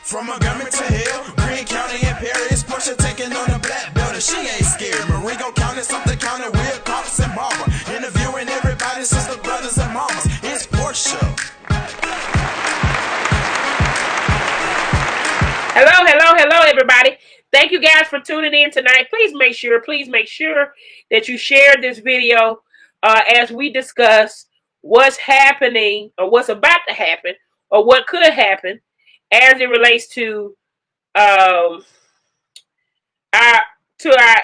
From Montgomery to Hill, Green County and Perry, it's Portia taking on the Blackbelt, and she ain't scared. Marengo County, something county, Will, Cops, and Barbara. Interviewing everybody, sister, brothers, and mamas. It's Portia. Hello, everybody. Thank you guys for tuning in tonight. Please make sure that you share this video as we discuss what's happening or what's about to happen or what could happen as it relates to our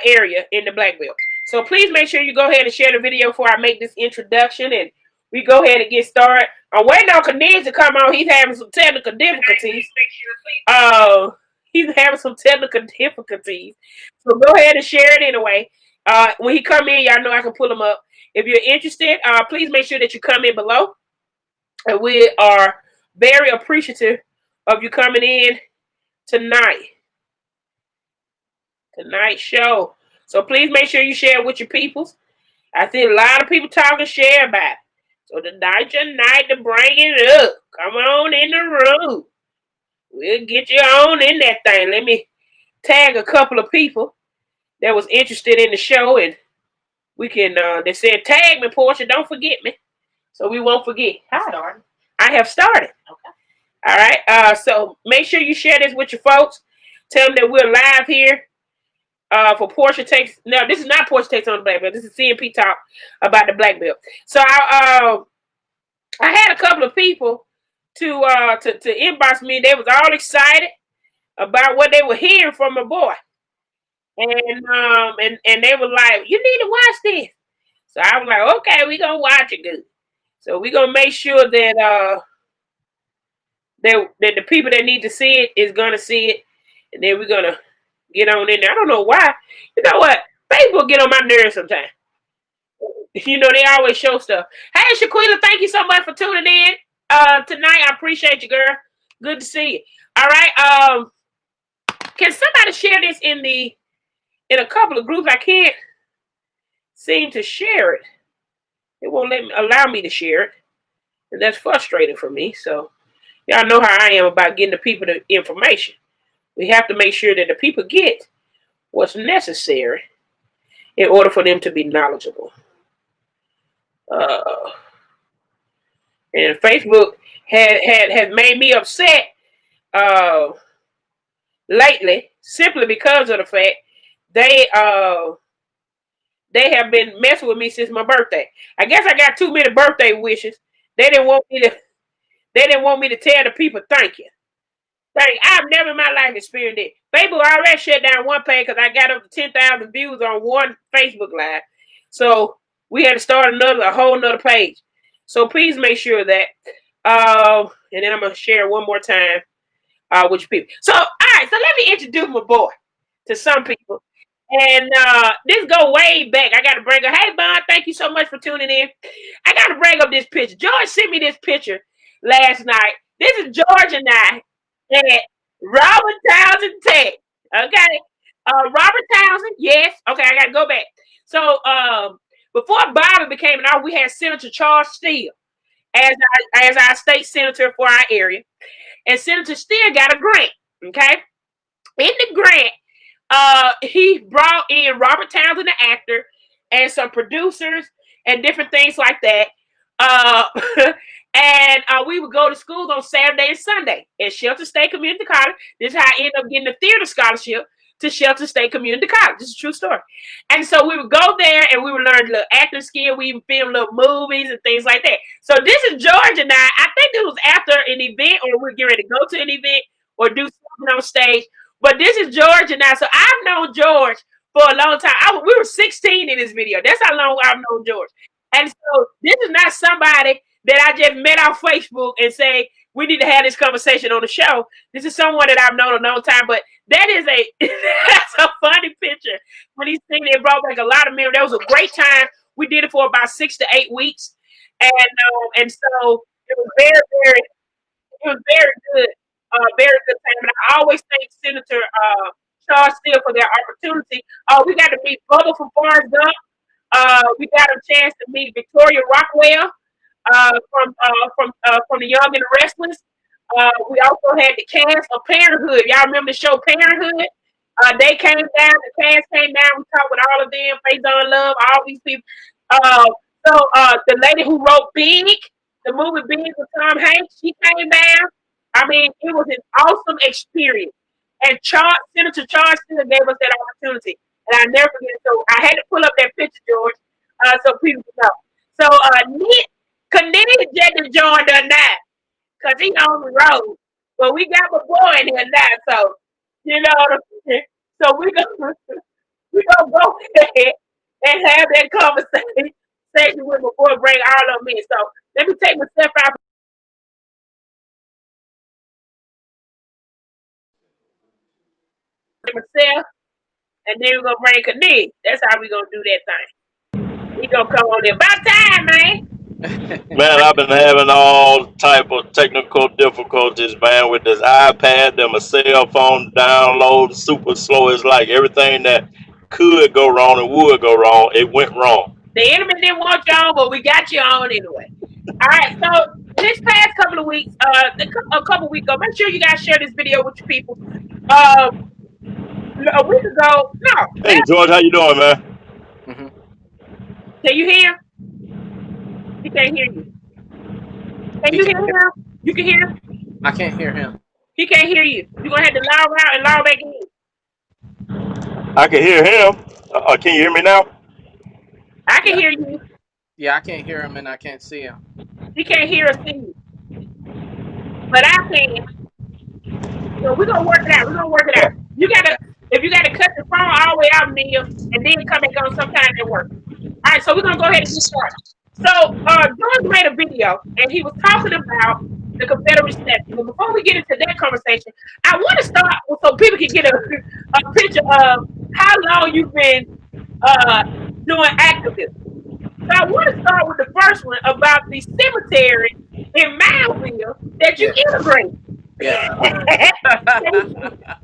area in the Blackbelt. So please make sure you go ahead and share the video before I make this introduction and we go ahead and get started. I'm waiting on Cornelius to come on. He's having some technical difficulties. He's having some technical difficulties. So go ahead and share it anyway. When he come in, y'all know I can pull him up. If you're interested, please make sure that you come in below. And we are very appreciative of you coming in tonight. Tonight's show. So please make sure you share it with your peoples. I see a lot of people talking share about it. So tonight's your night to bring it up. Come on in the room. We'll get you on in that thing. Let me tag a couple of people that was interested in the show, and we can. They said tag me, Portia. Don't forget me, so we won't forget. Hi, I have started. Okay. All right. So make sure you share this with your folks. Tell them that we're live here. For Portia takes. No, this is not Portia takes on the Blackbelt. This is CMP talk about the Blackbelt. So I had a couple of people to inbox me. They was all excited about what they were hearing from my boy, and they were like, "You need to watch this." So I was like, "Okay, we gonna watch it good." So we gonna make sure that that the people that need to see it is gonna see it, and then we're gonna get on in there. I don't know why. You know what? Facebook get on my nerves sometimes. You know, they always show stuff. Hey, Shaquila, thank you so much for tuning in tonight. I appreciate you, girl. Good to see you. All right. Can somebody share this in a couple of groups? I can't seem to share it. It won't allow me to share it. And that's frustrating for me. So y'all know how I am about getting the people the information. We have to make sure that the people get what's necessary in order for them to be knowledgeable. And Facebook has made me upset lately simply because of the fact they have been messing with me since my birthday. I guess I got too many birthday wishes. They didn't want me to tell the people thank you. I've never in my life experienced it. Facebook already shut down one page because I got up to 10,000 views on one Facebook Live. So we had to start a whole nother page. So please make sure that, and then I'm going to share one more time with you people. So, all right, so let me introduce my boy to some people. And this go way back. I got to bring up, hey, Bond, thank you so much for tuning in. I got to bring up this picture. George sent me this picture last night. This is George and I at Robert Townsend Tech. Okay. Robert Townsend, yes. Okay, I gotta go back. So before Bobby became an officer, we had Senator Charles Steele as our state senator for our area. And Senator Steele got a grant. Okay. In the grant, he brought in Robert Townsend, the actor, and some producers and different things like that. And we would go to schools on Saturday and Sunday at Shelter State Community College. This is how I ended up getting a theater scholarship to Shelter State Community College. This is a true story. And so we would go there and we would learn little acting skill. We even film little movies and things like that. So this is George and I think it was after an event, or we're getting ready to go to an event or do something on stage. But this is George and I. So I've known George for a long time. We were 16 in this video. That's how long I've known George. And so this is not somebody that I just met on Facebook and say, we need to have this conversation on the show. This is someone that I've known a long time, but that's a funny picture. When he's singing, it brought back a lot of memories. That was a great time. We did it for about 6 to 8 weeks. And so it was very good. Very good time. And I always thank Senator Charles Steele for their opportunity. We got to meet Bubba from Forrest Gump. We got a chance to meet Victoria Rockwell from the Young and the Restless. We also had the cast of Parenthood. Y'all remember the show Parenthood? They came down. The cast came down. We talked with all of them. Faith on Love. All these people. Uh, the lady who wrote Big, the movie Big with Tom Hanks, she came down. I mean, it was an awesome experience. And Senator Charles still gave us that opportunity, and I never forget it. So I had to pull up that picture, George, so people can know. So Nick Cornelius just joined us now because he on the road. But we got my boy in here now, so you know what I'm saying? So we gonna go ahead and have that conversation with my boy, bring all of them in. So let me take myself out of myself, and then we're gonna bring Kanig. That's how we gonna do that thing. He gonna come on there. About time, man. Man, I've been having all type of technical difficulties, man, with this iPad and my cell phone download super slow. It's like everything that could go wrong and would go wrong, it went wrong. The enemy didn't want you on, but we got you on anyway. All right, so this past couple of weeks, a couple weeks ago, make sure you guys share this video with your people. Uh, a week ago, no, Hey, George, how you doing, man? Hmm. can you hear? He can't hear you. Can He you can't hear hear. him? You can hear him. I can't hear him. He can't hear you. You're gonna have to loud out and loud back in. I can hear him. Can you hear me now? I can Yeah, hear you. yeah, I can't hear him and I can't see him. He can't hear us see you, but I can. So we're gonna work it out. We're gonna work it out. You gotta, if you gotta cut the phone all the way out, Neil, and then come back on sometime at work. All right, so we're gonna go ahead and get started. So George made a video and he was talking about the Confederate statute. But before we get into that conversation, I want to start so people can get a picture of how long you've been uh, doing activism. So I want to start with the first one about the cemetery in Mileville that you Yeah, integrate. yeah.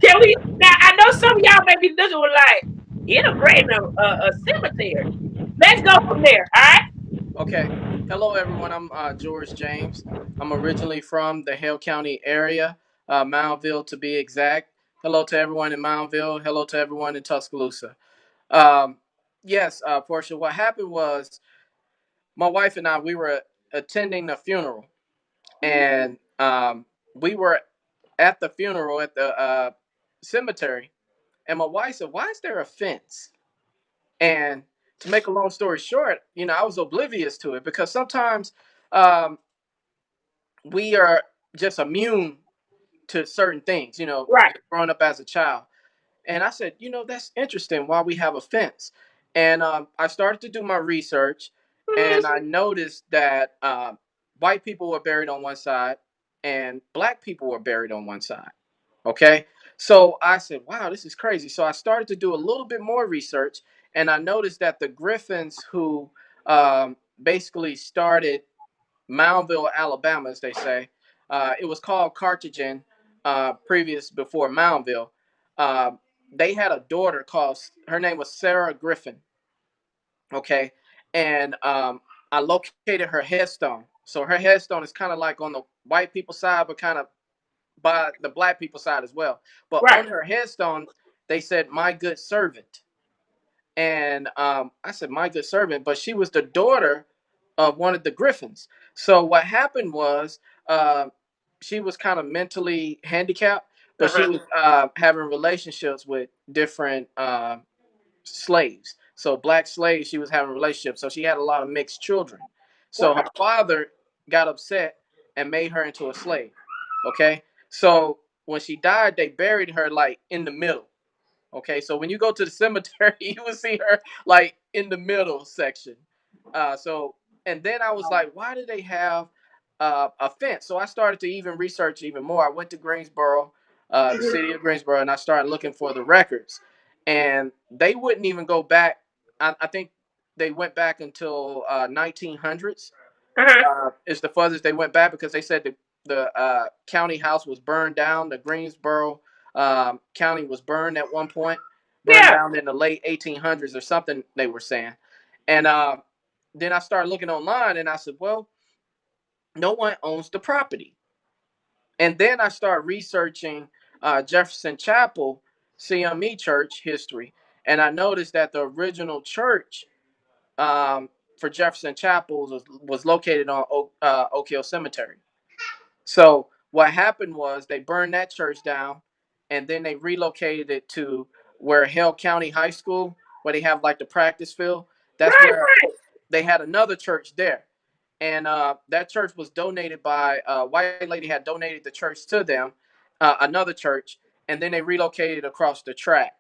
Can we? Now I know some of y'all may be looking like integrating a cemetery. Let's go from there. All right. Okay. Hello, everyone. I'm George James. I'm originally from the Hale County area, Moundville to be exact. Hello to everyone in Moundville. Hello to everyone in Tuscaloosa. Um, yes, Portia. What happened was my wife and I we were attending a funeral, and we were at the funeral at the cemetery, and my wife said, "Why is there a fence?" And to make a long story short, I was oblivious to it because sometimes um, we are just immune to certain things, Right. growing up as a child. And I said, that's interesting why we have a fence. And I started to do my research, and I noticed that white people were buried on one side and black people were buried on one side. Okay. So I said, wow, this is crazy. So I started to do a little bit more research, and I noticed that the Griffins, who basically started Moundville, Alabama, as they say, it was called Carthagena previous before Moundville. Uh, they had a daughter called, her name was Sarah Griffin. Okay. And I located her headstone. So her headstone is kind of like on the white people side, but kind of by the black people side as well. But Right. on her headstone, they said, "My good servant." And I said, "My good servant," but she was the daughter of one of the Griffins. So what happened was uh, she was kind of mentally handicapped, but she Uh-huh. was having relationships with different slaves. So black slaves, she was having relationships. So she had a lot of mixed children. So her Wow. father got upset and made her into a slave. Okay. So when she died, they buried her like in the middle. Okay, so when you go to the cemetery, you will see her like in the middle section. So and then I was like, why do they have a fence? So I started to even research even more. I went to Greensboro, the Mhm. city of Greensboro, and I started looking for the records. And they wouldn't even go back. I think they went back until 1900s Uh-huh. is the furthest they went back because they said the county house was burned down. The Greensboro county was burned at one point, burned Yeah. down in the late 1800s or something. They were saying, and then I started looking online, and I said, well, no one owns the property. And then I started researching Jefferson Chapel CME church history, and I noticed that the original church for Jefferson Chapel was located on Oak Hill Cemetery. So what happened was they burned that church down, and then they relocated it to where Hale County High School, where they have like the practice field. That's Right, where right. they had another church there, and that church was donated by a white lady had donated the church to them, another church, and then they relocated across the track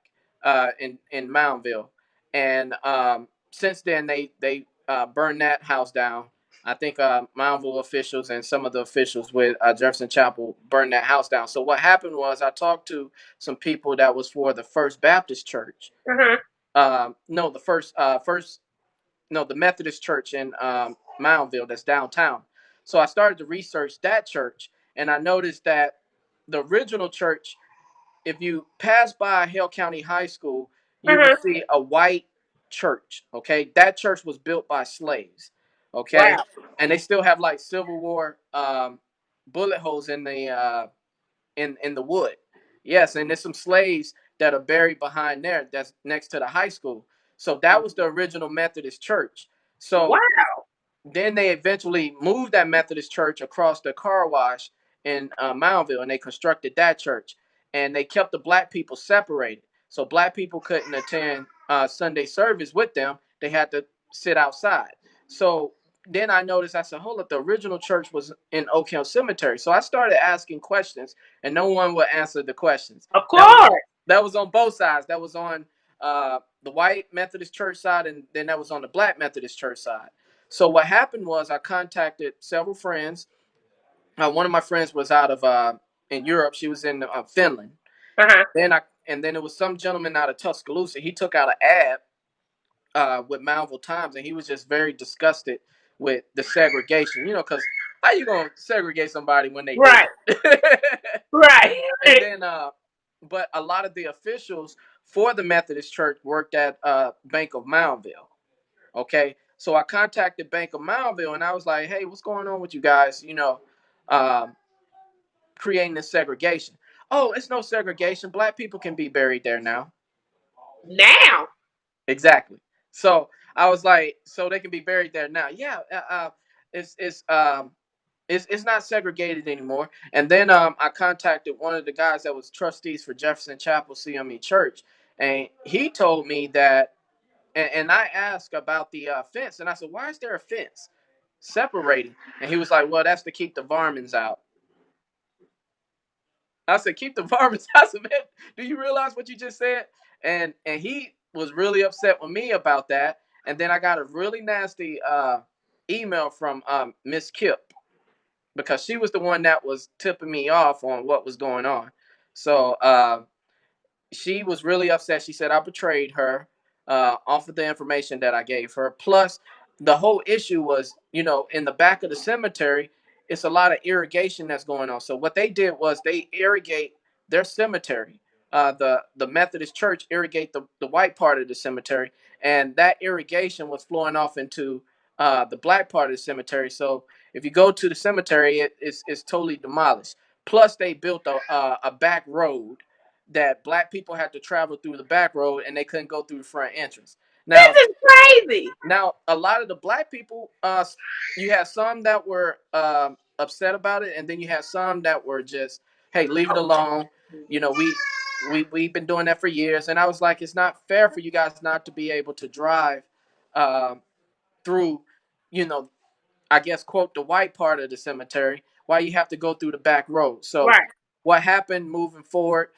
in Moundville, and since then they burned that house down. I think Moundville officials and some of the officials with Jefferson Chapel burned that house down. So what happened was I talked to some people that was for the First Baptist Church. Uh-huh. No, the first no, the Methodist Church in Moundville that's downtown. So I started to research that church, and I noticed that the original church, if you pass by Hale County High School, you will Uh-huh. see a white church. Okay, that church was built by slaves. Okay, Wow. and they still have like Civil War bullet holes in the wood. Yes, and there's some slaves that are buried behind there. That's next to the high school. So that was the original Methodist church. So Wow. then they eventually moved that Methodist church across the car wash in Moundville, and they constructed that church. And they kept the black people separated, so black people couldn't attend Sunday service with them. They had to sit outside. So then I noticed, I said, hold up, the original church was in Oak Hill Cemetery. So I started asking questions, and no one would answer the questions. Of That was course. that was on both sides. That was on the white Methodist church side, and then that was on the black Methodist church side. So what happened was I contacted several friends. One of my friends was out of in Europe. She was in Finland. Uh-huh. Then it was some gentleman out of Tuscaloosa. He took out an ad with Moundville Times, and he was just very disgusted with the segregation. You know, because how you gonna segregate somebody when they Right. dead? Right. And then, but a lot of the officials for the Methodist Church worked at Bank of Moundville. Okay, so I contacted Bank of Moundville, and I was like, "Hey, what's going on with you guys? You know, um, creating this segregation." Oh, it's no segregation. Black people can be buried there now. Now. Exactly. So I was like, so they can be buried there now. Yeah, it's it's um it's not segregated anymore. And then I contacted one of the guys that was trustees for Jefferson Chapel CME Church, and he told me that. And I asked about the fence, and I said, "Why is there a fence separating?" And he was like, "Well, that's to keep the varmints out." I said, "Keep the varmints out." I said, "Man, do you realize what you just said?" And he was really upset with me about that. And then I got a really nasty email from Miss Kip, because she was the one that was tipping me off on what was going on. So she was really upset. She said I betrayed her off of the information that I gave her. Plus, the whole issue was, you know, in the back of the cemetery, it's a lot of irrigation that's going on. So what they did was they irrigate their cemetery. The Methodist Church irrigate the white part of the cemetery, and that irrigation was flowing off into the black part of the cemetery. So if you go to the cemetery, it's totally demolished. Plus, they built a back road that black people had to travel through the back road, and they couldn't go through the front entrance. Now, This is crazy. a lot of the black people, you had some that were upset about it, and then you had some that were just, "Hey, leave it alone." You know, we've been doing that for years, and I was like, it's not fair for you guys not to be able to drive through, you know, I guess, quote, the white part of the cemetery, why you have to go through the back road. So Right. what happened moving forward,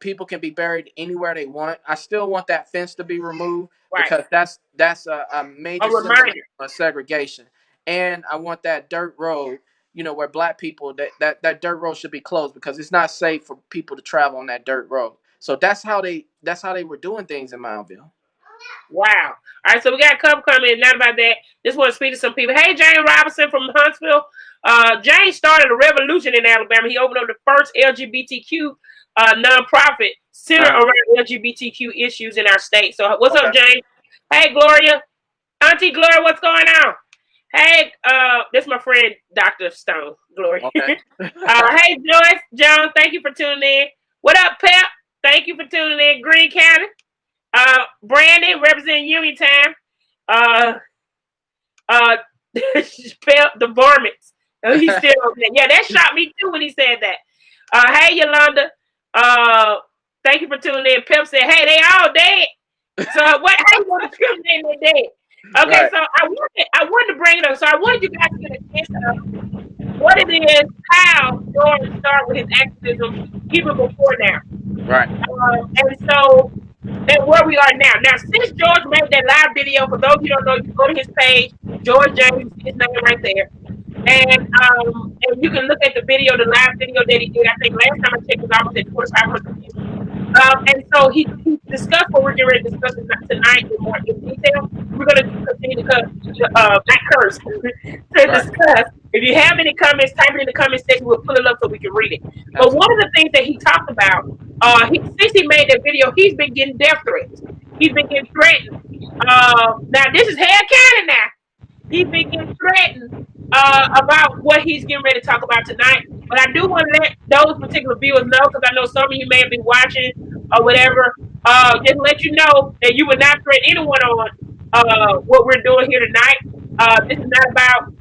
people can be buried anywhere they want. I still want that fence to be removed, Right. because that's a A major symbol reminder. of segregation. And I want that dirt road, you know, where black people, that dirt road should be closed, because it's not safe for people to travel on that dirt road. So that's how they were doing things in Moundville. Wow. All right, so we got a couple comments. Not about that. Just want to speak to some people. Hey, James Robinson from Huntsville. James started a revolution in Alabama. He opened up the first LGBTQ nonprofit centered around LGBTQ issues in our state. So what's up, Okay. James? Hey, Gloria. Auntie Gloria, what's going on? Hey, this is my friend Dr. Stone. Glory. Okay. Hey, Joyce Jones, thank you for tuning in. What up, Pep? Thank you for tuning in. Green County. Brandon, representing Uniontown. Uh, uh, Pep, the varmints. Oh, he's still over there. Yeah, that shocked me too when he said that. Hey, Yolanda. Uh, Thank you for tuning in. Pep said, hey, they all dead. So what? How you want to discriminate when they're dead? Okay, Right. so I wanted to bring it up. So I wanted you guys to get a sense of what it is, how George started with his activism even before now. Right. And so, and where we are now. Now, since George made that live video, for those of you who don't know, you can go to his page, George James, his name right there. And you can look at the video, the live video that he did. I think last time I checked, it was almost at 2,500 views. And so he discussed what we're getting ready to discuss tonight in more in detail. We're going to continue to not curse, to Right. discuss. If you have any comments, type it in the comment section. We'll pull it up so we can read it. But one Absolutely. of the things that he talked about, since he made that video, he's been getting death threats. He's been getting threatened. Now, this is Hare County now. He's been getting threatened about what he's getting ready to talk about tonight. But I do want to let those particular viewers know, because I know some of you may have been watching or whatever, just let you know that you would not threaten anyone on what we're doing here tonight. This is not about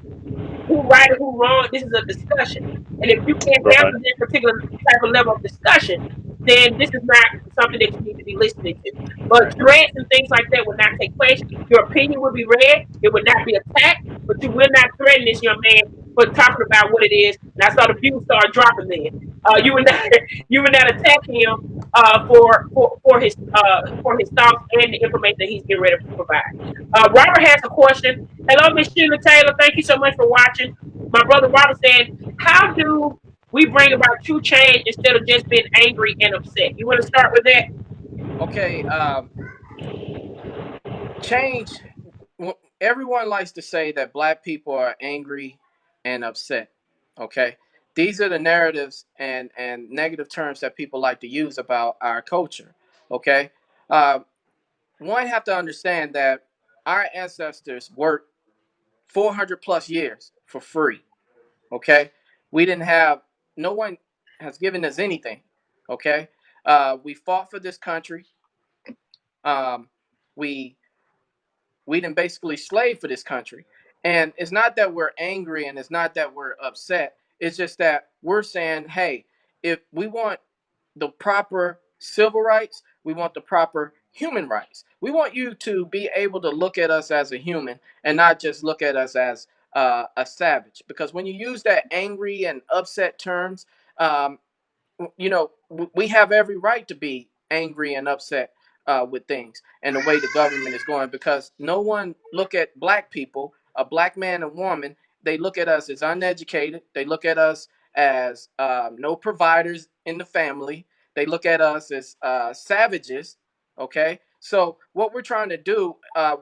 who right or who wrong. This is a discussion. And if you can't Right. handle this particular type of level of discussion, then this is not something that you need to be listening to. But Right. threats and things like that will not take place. Your opinion will be read. It will not be attacked, but you will not threaten this young man for talking about what it is. And I saw the views start dropping then. You would not you would not attack him for his thoughts and the information that he's getting ready to provide. Robert has a question. Hello, Miss Sheila Taylor. Thank you so much for watching. My brother Robert said, how do we bring about true change instead of just being angry and upset? You want to start with that? Okay. Change. Everyone likes to say that black people are angry and upset. Okay. These are the narratives and negative terms that people like to use about our culture. Okay. Uh, One have to understand that our ancestors worked 400 plus years for free. Okay. We didn't have, no one has given us anything. Okay. We fought for this country. Um, we we didn't basically slave for this country. And it's not that we're angry and it's not that we're upset. It's just that we're saying, hey, if we want the proper civil rights, we want the proper human rights. We want you to be able to look at us as a human and not just look at us as a savage. Because when you use that angry and upset terms, um, we have every right to be angry and upset with things and the way the government is going, because no one look at black people, a black man and woman, they look at us as uneducated. They look at us as no providers in the family. They look at us as savages. Okay. So what we're trying to do,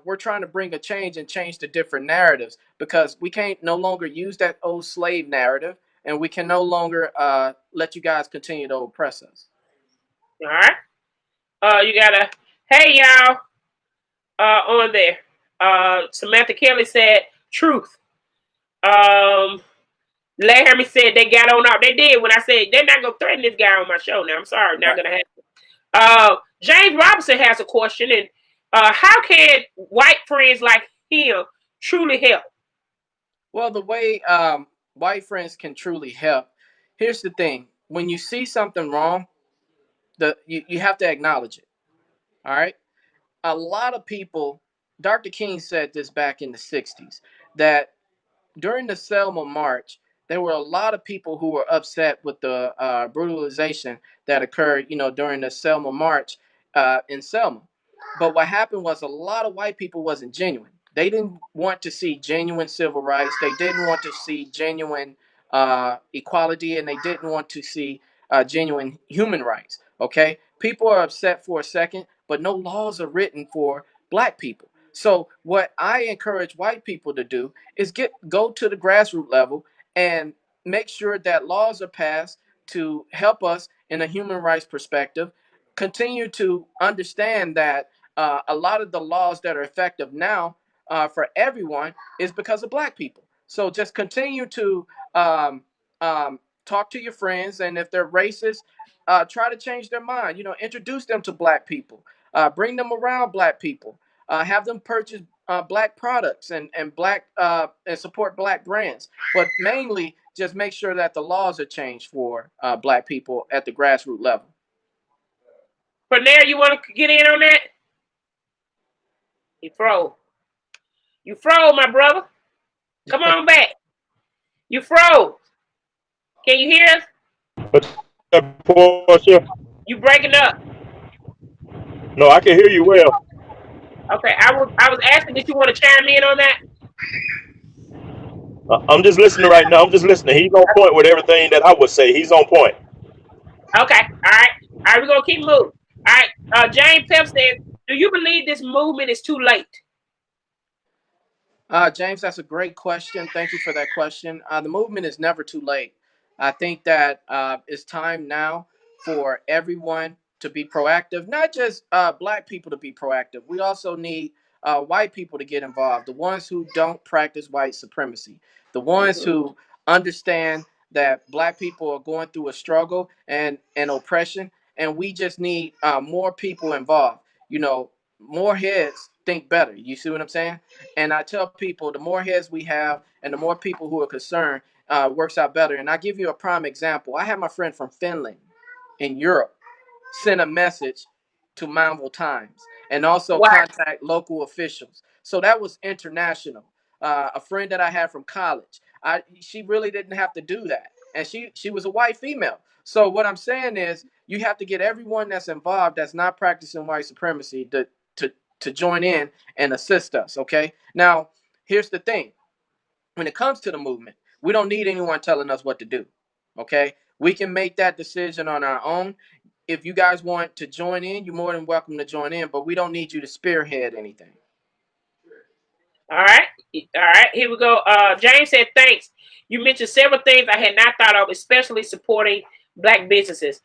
we're trying to bring a change and change the different narratives, because we can't no longer use that old slave narrative, and we can no longer let you guys continue to oppress us. All right. You gotta. Hey, y'all. On there. Samantha Kelly said truth. Um, Laramie said they got on out. They did when I said they're not gonna threaten this guy on my show. Now I'm sorry, not Right. gonna happen. James Robinson has a question, and how can white friends like him truly help? Well, the way white friends can truly help, here's the thing: when you see something wrong, you have to acknowledge it. All right. A lot of people, Dr. King said this back in the '60s, that during the Selma March, there were a lot of people who were upset with the brutalization that occurred, during the Selma March in Selma. But what happened was a lot of white people wasn't genuine. They didn't want to see genuine civil rights. They didn't want to see genuine equality, and they didn't want to see genuine human rights. Okay, people are upset for a second, but no laws are written for black people. So what I encourage white people to do is go to the grassroots level and make sure that laws are passed to help us in a human rights perspective. Continue to understand that a lot of the laws that are effective now for everyone is because of Black people. So just continue to um, talk to your friends, and if they're racist, try to change their mind. Introduce them to Black people, bring them around Black people, have them purchase Black products and Black and support Black brands. But mainly, just make sure that the laws are changed for Black people at the grassroots level. Pernell, you want to get in on that? You froze. You froze, my brother. Come on back. You froze. Can you hear us? What's up, Portia? You breaking up. No, I can hear you well. Okay, I was asking, did you want to chime in on that? I'm just listening right now. I'm just listening. He's on point with everything that I would say. He's on point. Okay, all right. All right, we're going to keep moving. All right, James Pep says, do you believe this movement is too late? James, that's a great question. Thank you for that question. The movement is never too late. I think that it's time now for everyone to be proactive, not just Black people to be proactive. We also need white people to get involved, the ones who don't practice white supremacy, the ones Mm-hmm. who understand that Black people are going through a struggle and oppression, and we just need more people involved. More heads think better. You see what I'm saying? And I tell people the more heads we have and the more people who are concerned, works out better. And I give you a prime example. I had my friend from Finland in Europe send a message to Manville Times and also Wow. contact local officials. So that was international. A friend that I had from college, she really didn't have to do that. And she was a white female. So what I'm saying is you have to get everyone that's involved that's not practicing white supremacy to join in and assist us. Okay. Now, here's the thing. When it comes to the movement, we don't need anyone telling us what to do. Okay. We can make that decision on our own. If you guys want to join in, you're more than welcome to join in, but we don't need you to spearhead anything. All right. All right. Here we go. James said, thanks. You mentioned several things I had not thought of, especially supporting Black businesses.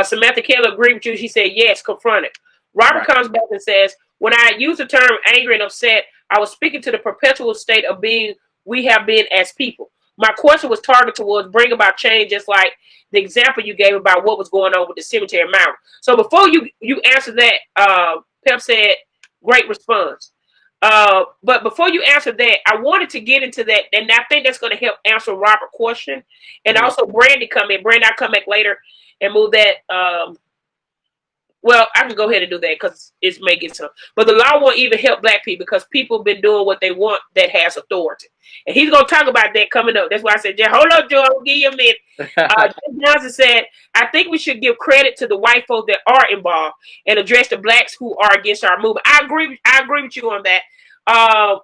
Samantha Keller agreed with you. She said, yes, confront it. Robert Right. comes back and says, when I use the term angry and upset, I was speaking to the perpetual state of being we have been as people. My question was targeted towards bring about change, just like the example you gave about what was going on with the cemetery mound. So before you answer that, Pep said, great response. But before you answer that, I wanted to get into that, and I think that's going to help answer Robert's question, and Mhm. also Brandy come in. Brandy, I'll come back later and move that. Well, I can go ahead and do that because it's making some. But the law won't even help Black people because people have been doing what they want that has authority. And he's going to talk about that coming up. That's why I said, hold up, Joe. I'll give you a minute. Jim Johnson said, I think we should give credit to the white folk that are involved and address the Blacks who are against our movement. I agree with you on that.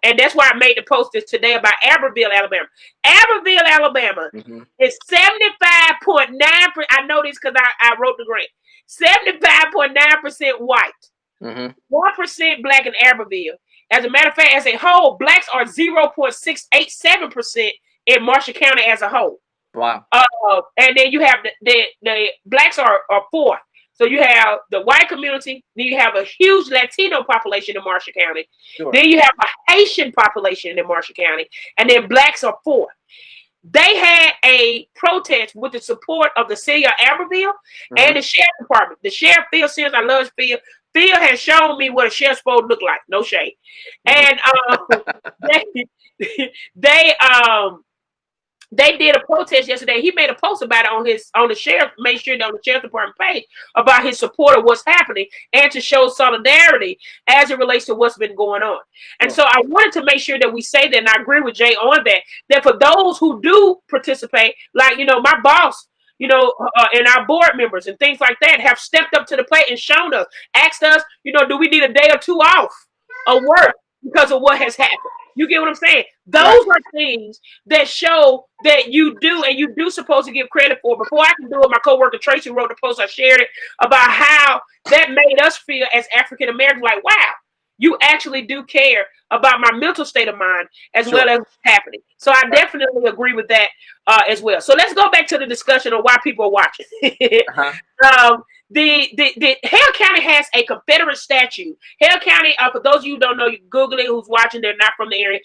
And that's why I made the post this today about Aberville, Alabama. Aberville, Alabama Mhm. is 75.9%. I know this because I wrote the grant. 75.9% white, Mhm. 1% Black in Aberville. As a matter of fact, as a whole, Blacks are 0.687% in Marshall County as a whole. Wow. And then you have the Blacks are fourth. So you have the white community, then you have a huge Latino population in Marshall County. Sure. Then you have a Haitian population in Marshall County, and then Blacks are fourth. They had a protest with the support of the city of Aberville and the sheriff department. The sheriff, Phil Sims, I love Phil. Phil has shown me what a sheriff's supposed to look like. No shade. And they did a protest yesterday. He made a post about it on the sheriff, made sure on the sheriff department page about his support of what's happening and to show solidarity as it relates to what's been going on. And so I wanted to make sure that we say that, and I agree with Jay on that for those who do participate, like, my boss, and our board members and things like that have stepped up to the plate and shown us, asked us, do we need a day or two off of work because of what has happened? You get what I'm saying? Those are things that show that you do, and you do supposed to give credit for. Before I can do it, my coworker Tracy wrote a post, I shared it, about how that made us feel as African Americans, like, wow, you actually do care about my mental state of mind as well as what's happening. So I definitely agree with that as well. So let's go back to the discussion on why people are watching. the Hale County has a Confederate statue. Hale County, for those of you who don't know, you can Google it. Who's watching? They're not from the area.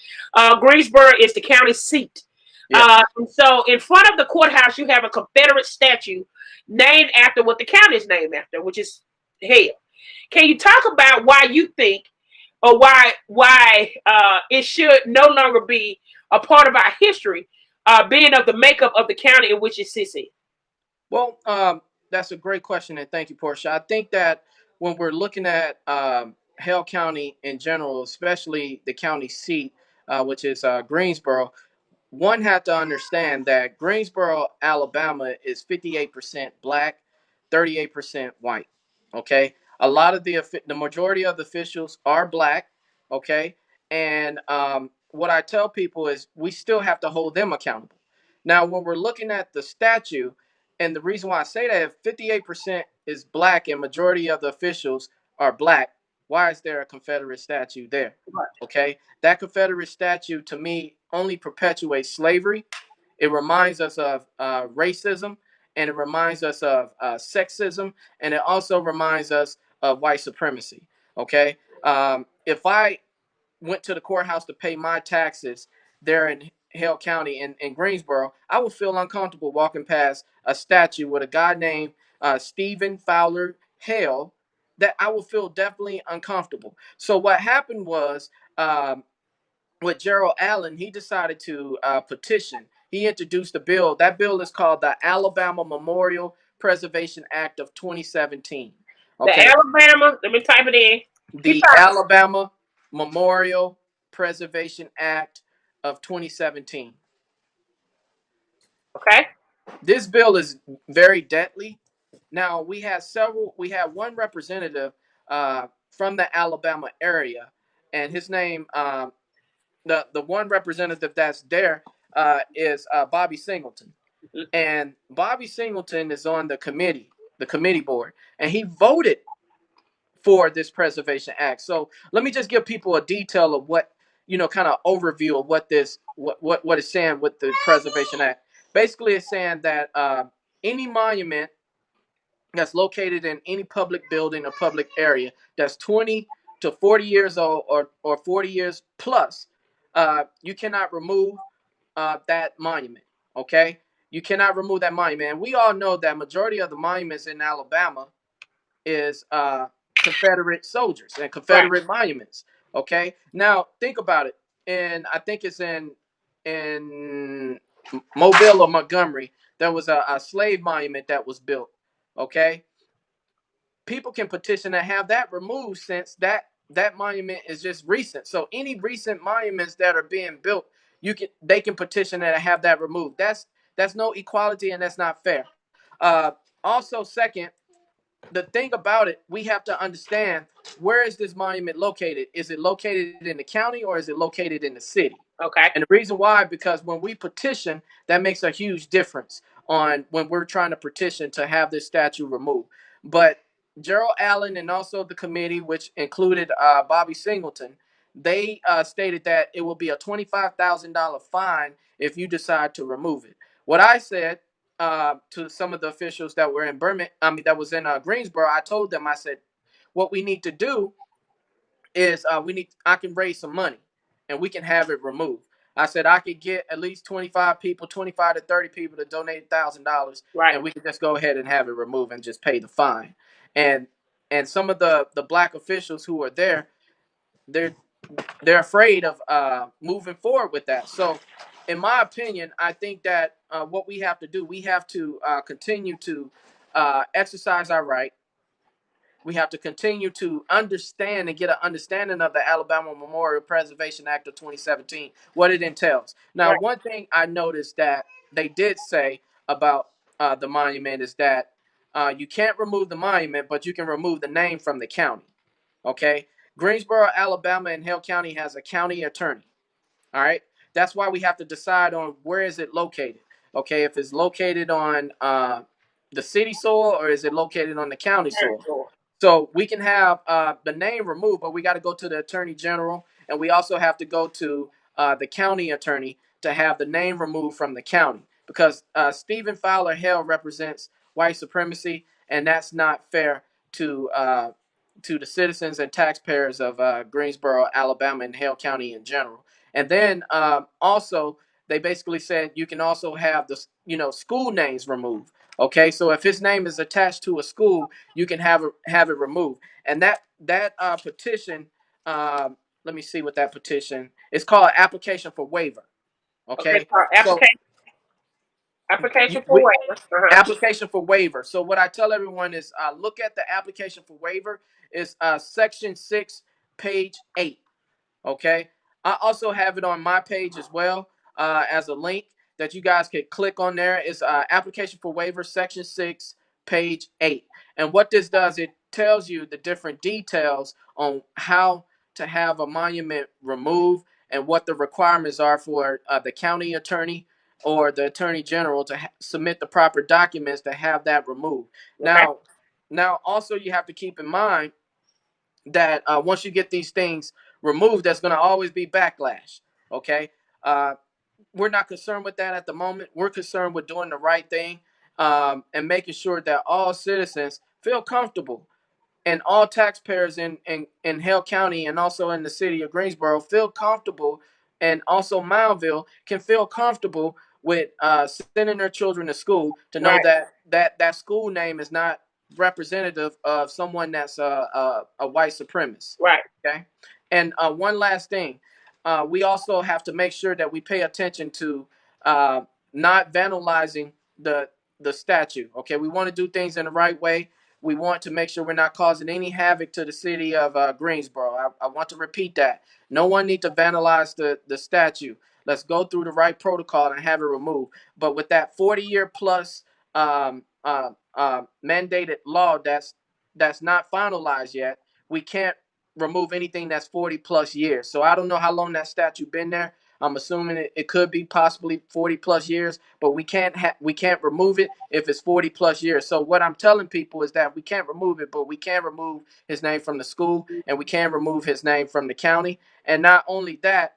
Greensboro is the county seat. Yeah. So in front of the courthouse, you have a Confederate statue named after what the county is named after, which is Hale. Can you talk about why you think, or why it should no longer be a part of our history, being of the makeup of the county in which it sits in? Well, that's a great question, and thank you, Portia. I think that when we're looking at Hale County in general, especially the county seat, which is Greensboro, one had to understand that Greensboro, Alabama is 58% black, 38% white. Okay. A lot of the majority of the officials are black. Okay. And what I tell people is we still have to hold them accountable. Now, when we're looking at the statue, and the reason why I say that, if 58% is black and majority of the officials are black, why is there a Confederate statue there? Okay. That Confederate statue to me only perpetuates slavery. It reminds us of racism, and it reminds us of sexism, and it also reminds us of white supremacy. Okay. If I went to the courthouse to pay my taxes there in Hale County in Greensboro, I would feel uncomfortable walking past a statue with a guy named Stephen Fowler Hale. That I will feel definitely uncomfortable. So what happened was, with Gerald Allen, he decided to petition. He introduced a bill. That bill is called the Alabama Memorial Preservation Act of 2017. The Okay, Alabama, let me type it in. the Alabama Memorial Preservation Act of 2017. Okay. This bill is very deadly. Now we have several. We have one representative from the Alabama area, and his name, the one representative that's there is Bobby Singleton, and Bobby Singleton is on the committee board, and he voted for this Preservation Act. So let me just give people a detail of what, kind of overview of what it's saying with the Preservation Act. Basically, it's saying that any monument that's located in any public building or public area that's 20 to 40 years old, or 40 years plus, you cannot remove that monument. Okay, you cannot remove that monument. And we all know that majority of the monuments in Alabama is Confederate soldiers and Confederate monuments. Okay, now think about it. And I think it's in Mobile or Montgomery. There was a slave monument that was built. Okay, people can petition to have that removed, since that monument is just recent. So any recent monuments that are being built, they can petition to have that removed. That's no equality, and that's not fair. Uh, Also, second, the thing about it, we have to understand, where is this monument located? Is it located in the county, or is it located in the city? Okay. And the reason why, because when we petition, that makes a huge difference on when we're trying to petition to have this statue removed. But Gerald Allen and also the committee, which included Bobby Singleton, they stated that it will be a $25,000 fine if you decide to remove it. What I said to some of the officials that were in Birmingham, that was in Greensboro, I told them, I said, what we need to do is I can raise some money and we can have it removed. I said I could get at least 25 people, 25 to 30 people to donate $1,000, Right. and we could just go ahead and have it removed and just pay the fine. And some of the black officials who are there, they're afraid of moving forward with that. So, in my opinion, I think that what we have to do, we have to continue to exercise our right. We have to continue to understand and get an understanding of the Alabama Memorial Preservation Act of 2017, what it entails. Now, Right. one thing I noticed that they did say about the monument is that you can't remove the monument, but you can remove the name from the county. Okay? Greensboro, Alabama, and Hale County has a county attorney. All right? That's why we have to decide on where is it located. Okay? If it's located on the city soil, or is it located on the county soil? So we can have the name removed, but we got to go to the attorney general, and we also have to go to the county attorney to have the name removed from the county, because Stephen Fowler Hale represents white supremacy, and that's not fair to the citizens and taxpayers of Greensboro, Alabama, and Hale County in general. And then also, they basically said you can also have the school names removed. Okay, so if his name is attached to a school, you can have it removed. And that petition, let me see what that petition. It's called application for waiver. Okay, Okay, for so application for waiver. application for waiver. So what I tell everyone is look at the application for waiver. It's section 6, page 8. Okay. I also have it on my page as well as a link that you guys can click on there. It's application for waiver, section 6, page 8. And what this does, it tells you the different details on how to have a monument removed and what the requirements are for the county attorney or the attorney general to submit the proper documents to have that removed. Okay. Now, also you have to keep in mind that once you get these things removed, there's going to always be backlash. Okay, uh, we're not concerned with that at the moment. We're concerned with doing the right thing and making sure that all citizens feel comfortable and all taxpayers in Hale County and also in the city of Greensboro feel comfortable, and also Moundville can feel comfortable with sending their children to school to know Right. that school name is not representative of someone that's a white supremacist. Right. Okay, and one last thing, we also have to make sure that we pay attention to not vandalizing the statue. Okay, we want to do things in the right way. We want to make sure we're not causing any havoc to the city of Greensboro. I want to repeat that. No one needs to vandalize the statue. Let's go through the right protocol and have it removed. But with that 40-year plus mandated law that's not finalized yet, we can't remove anything that's 40 plus years. So I don't know how long that statue been there. I'm assuming it could be possibly 40 plus years, but we can't remove it if it's 40 plus years. So what I'm telling people is that we can't remove it, but we can remove his name from the school and we can remove his name from the county. And not only that,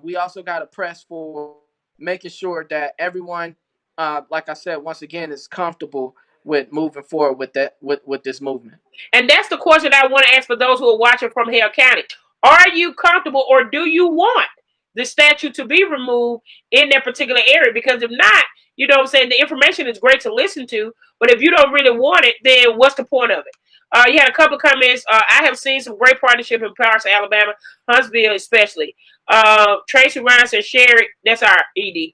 we also got to press for making sure that everyone, like I said, once again, is comfortable with moving forward with this movement. And that's the question I want to ask for those who are watching from Hale County. Are you comfortable, or do you want the statue to be removed in that particular area? Because if not, you know what I'm saying, the information is great to listen to, but if you don't really want it, then what's the point of it? You had a couple of comments. I have seen some great partnership in Portia, Alabama, Huntsville especially. Tracy Ryan said, Sherry, that's our ED,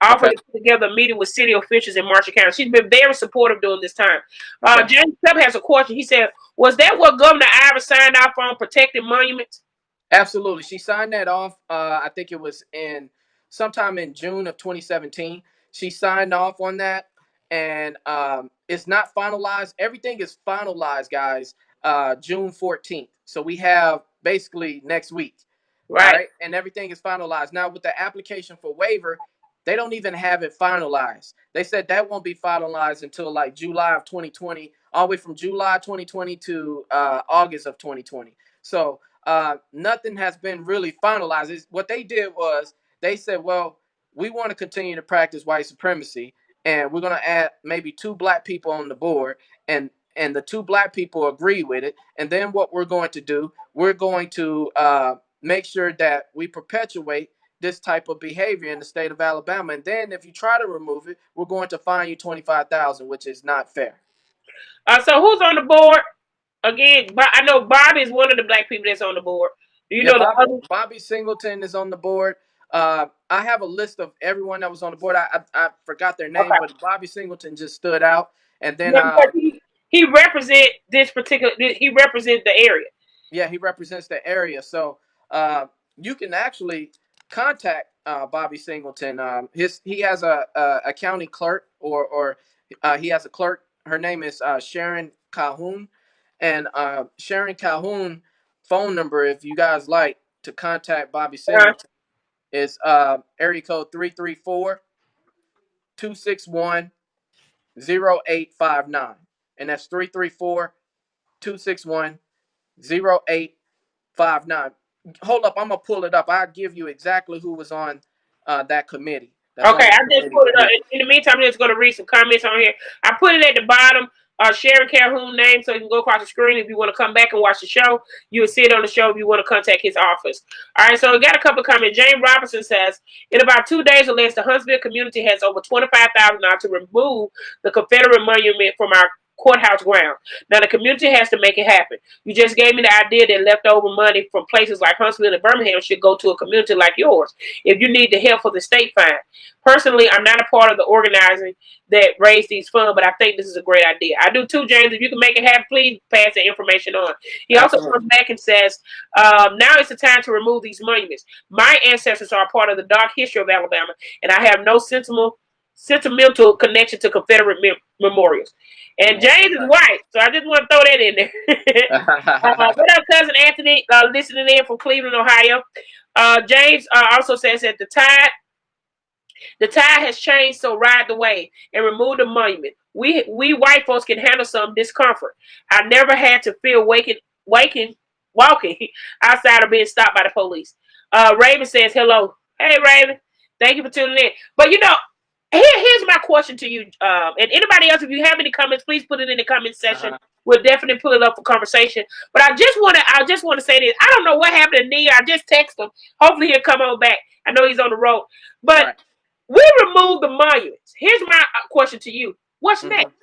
offered Okay. to put together a meeting with city officials in Marshall County. She's been very supportive during this time. Okay. James Tubb has a question. He said, was that what Governor Ivey signed off on, protecting monuments? Absolutely. She signed that off. I think it was in sometime in June of 2017. She signed off on that, and it's not finalized. Everything is finalized, guys. June 14th. So we have basically next week. All Right. right, and everything is finalized now with the application for waiver. They don't even have it finalized. They said that won't be finalized until like July of 2020, all the way from July 2020 to August of 2020. So nothing has been really finalized. What they did was they said, well, we want to continue to practice white supremacy, and we're going to add maybe 2 black people on the board, and the 2 black people agree with it. And then what we're going to do, we're going to make sure that we perpetuate this type of behavior in the state of Alabama. And then if you try to remove it, we're going to fine you 25,000, which is not fair. So who's on the board? Again, I know Bobby is one of the black people that's on the board. Do you Yeah, know the other? Bobby Singleton is on the board. I have a list of everyone that was on the board. I forgot their name, Okay. but Bobby Singleton just stood out. And then Yeah, because he represent this particular. He represents the area. yeah, he represents the area. So you can actually contact Bobby Singleton. He has a county clerk, or he has a clerk. Her name is Sharon Calhoun, and Sharon Calhoun phone number, if you guys like to contact Bobby Singleton, is area code 334-261-0859, and that's 334-261-0859. Hold up, I'm gonna pull it up. I'll give you exactly who was on that committee. That's on Okay, that I just committee put it right up. here. In the meantime, I'm just going to read some comments on here. I put it at the bottom. Sharon Calhoun name, so you can go across the screen if you want to come back and watch the show. You will see it on the show if you want to contact his office. All right, so we got a couple of comments. James Robinson says, in about 2 days or less, the Huntsville community has over $25,000 to remove the Confederate monument from our courthouse ground. Now, the community has to make it happen. You just gave me the idea that leftover money from places like Huntsville and Birmingham should go to a community like yours. If you need the help for the state, fine. Personally, I'm not a part of the organizing that raised these funds, but I think this is a great idea. I do too, James. If you can make it happen, please pass the information on. He also comes back and says, now is the time to remove these monuments. My ancestors are a part of the dark history of Alabama, and I have no sentimental connection to Confederate memorials. And James is white, so I just want to throw that in there. What up, cousin Anthony, listening in from Cleveland, Ohio. James also says that the tide has changed, so ride the wave and remove the monument. We white folks can handle some discomfort. I never had to feel walking outside of being stopped by the police. Raven says hello. Hey, Raven. Thank you for tuning in. But here's my question to you. And anybody else, if you have any comments, please put it in the comment section. We'll definitely pull it up for conversation. But I just want to say this. I don't know what happened to Nia. I just texted him. Hopefully he'll come on back. I know he's on the road. But we removed the monuments. Here's my question to you. What's next?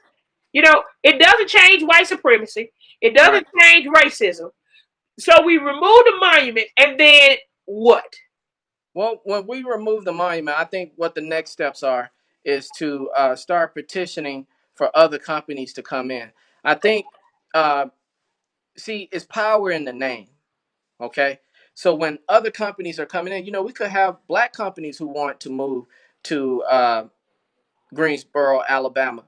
It doesn't change white supremacy. It doesn't change racism. So we remove the monument, and then what? Well, when we remove the monument, I think what the next steps are is to start petitioning for other companies to come in. I think, it's power in the name, okay? So when other companies are coming in, we could have black companies who want to move to Greensboro, Alabama,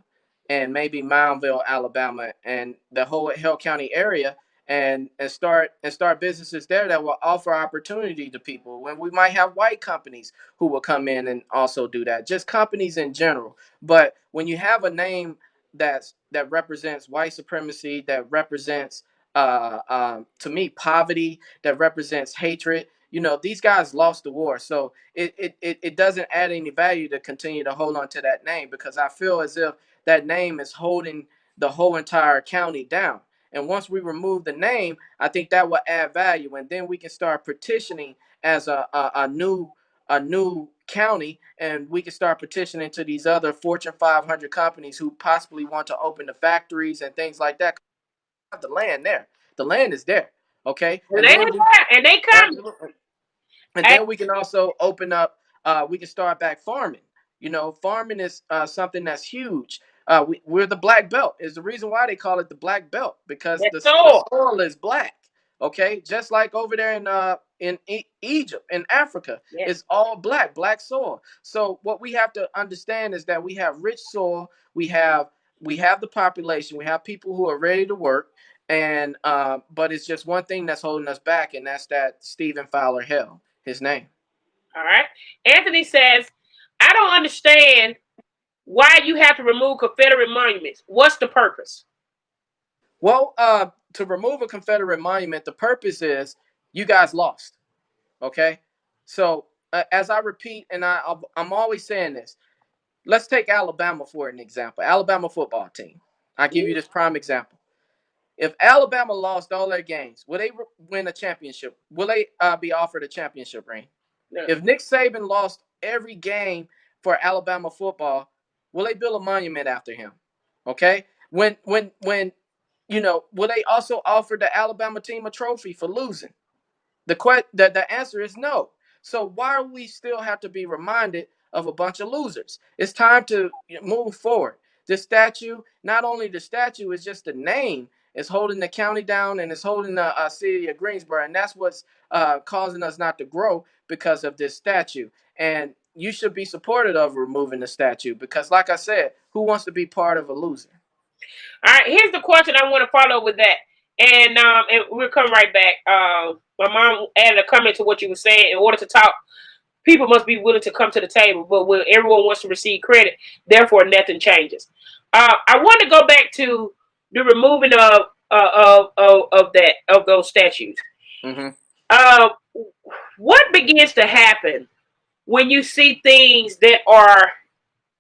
and maybe Moundville, Alabama, and the whole Hill County area, and start businesses there that will offer opportunity to people. When we might have white companies who will come in and also do that, just companies in general. But when you have a name that represents white supremacy, that represents to me poverty, that represents hatred. These guys lost the war, so it doesn't add any value to continue to hold on to that name, because I feel as if that name is holding the whole entire county down. And once we remove the name, I think that will add value, and then we can start petitioning as a new county, and we can start petitioning to these other Fortune 500 companies who possibly want to open the factories and things like that. Have the land there. The land is there. Okay. And they come. And then we can also open up. We can start back farming. Farming is something that's huge. We're the Black Belt. Is the reason why they call it the Black Belt, because the soil is black. Okay, just like over there in Egypt, in Africa, it's all black soil. So what we have to understand is that we have rich soil. We have the population. We have people who are ready to work. And but it's just one thing that's holding us back, and that's that Stephen Fowler Hill, his name. All right. Anthony says, I don't understand why you have to remove Confederate monuments. What's the purpose? Well, to remove a Confederate monument, the purpose is you guys lost. Okay. So as I repeat, and I'm always saying this, let's take Alabama for an example. Alabama football team. I give you this prime example. If Alabama lost all their games, will they win a championship? Will they be offered a championship ring? No. If Nick Saban lost every game for Alabama football, will they build a monument after him? Okay. When will they also offer the Alabama team a trophy for losing? The answer is no. So why do we still have to be reminded of a bunch of losers? It's time to move forward. The statue, not only the statue, is just the name. It's holding the county down, and it's holding the city of Greensboro, and that's what's causing us not to grow, because of this statue. And you should be supportive of removing the statue, because, like I said, who wants to be part of a loser? All right, here's the question I want to follow with that, and we'll come right back. My mom added a comment to what you were saying. In order to talk, people must be willing to come to the table, but when everyone wants to receive credit, therefore nothing changes. I want to go back to the removing of those statues. Mm-hmm. What begins to happen when you see things that are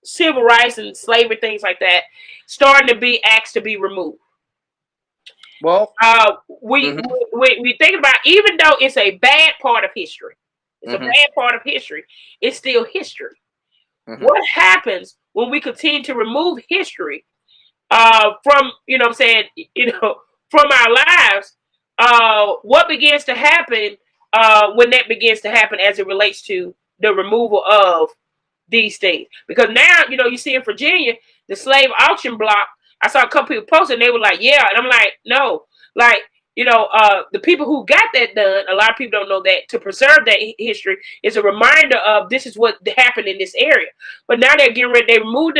civil rights and slavery, things like that, starting to be asked to be removed. Well, We, mm-hmm, we think about, even though it's a bad part of history, it's a mm-hmm, bad part of history, it's still history. mm-hmm. What happens when we continue to remove history from, you know what I'm saying, from our lives? What begins to happen when that begins to happen as it relates to the removal of these things? Because now, you see in Virginia, the slave auction block, I saw a couple people posting, they were like, yeah, and I'm like, no, like, the people who got that done, a lot of people don't know that to preserve that history is a reminder of this is what happened in this area. But now they're getting ready, they removed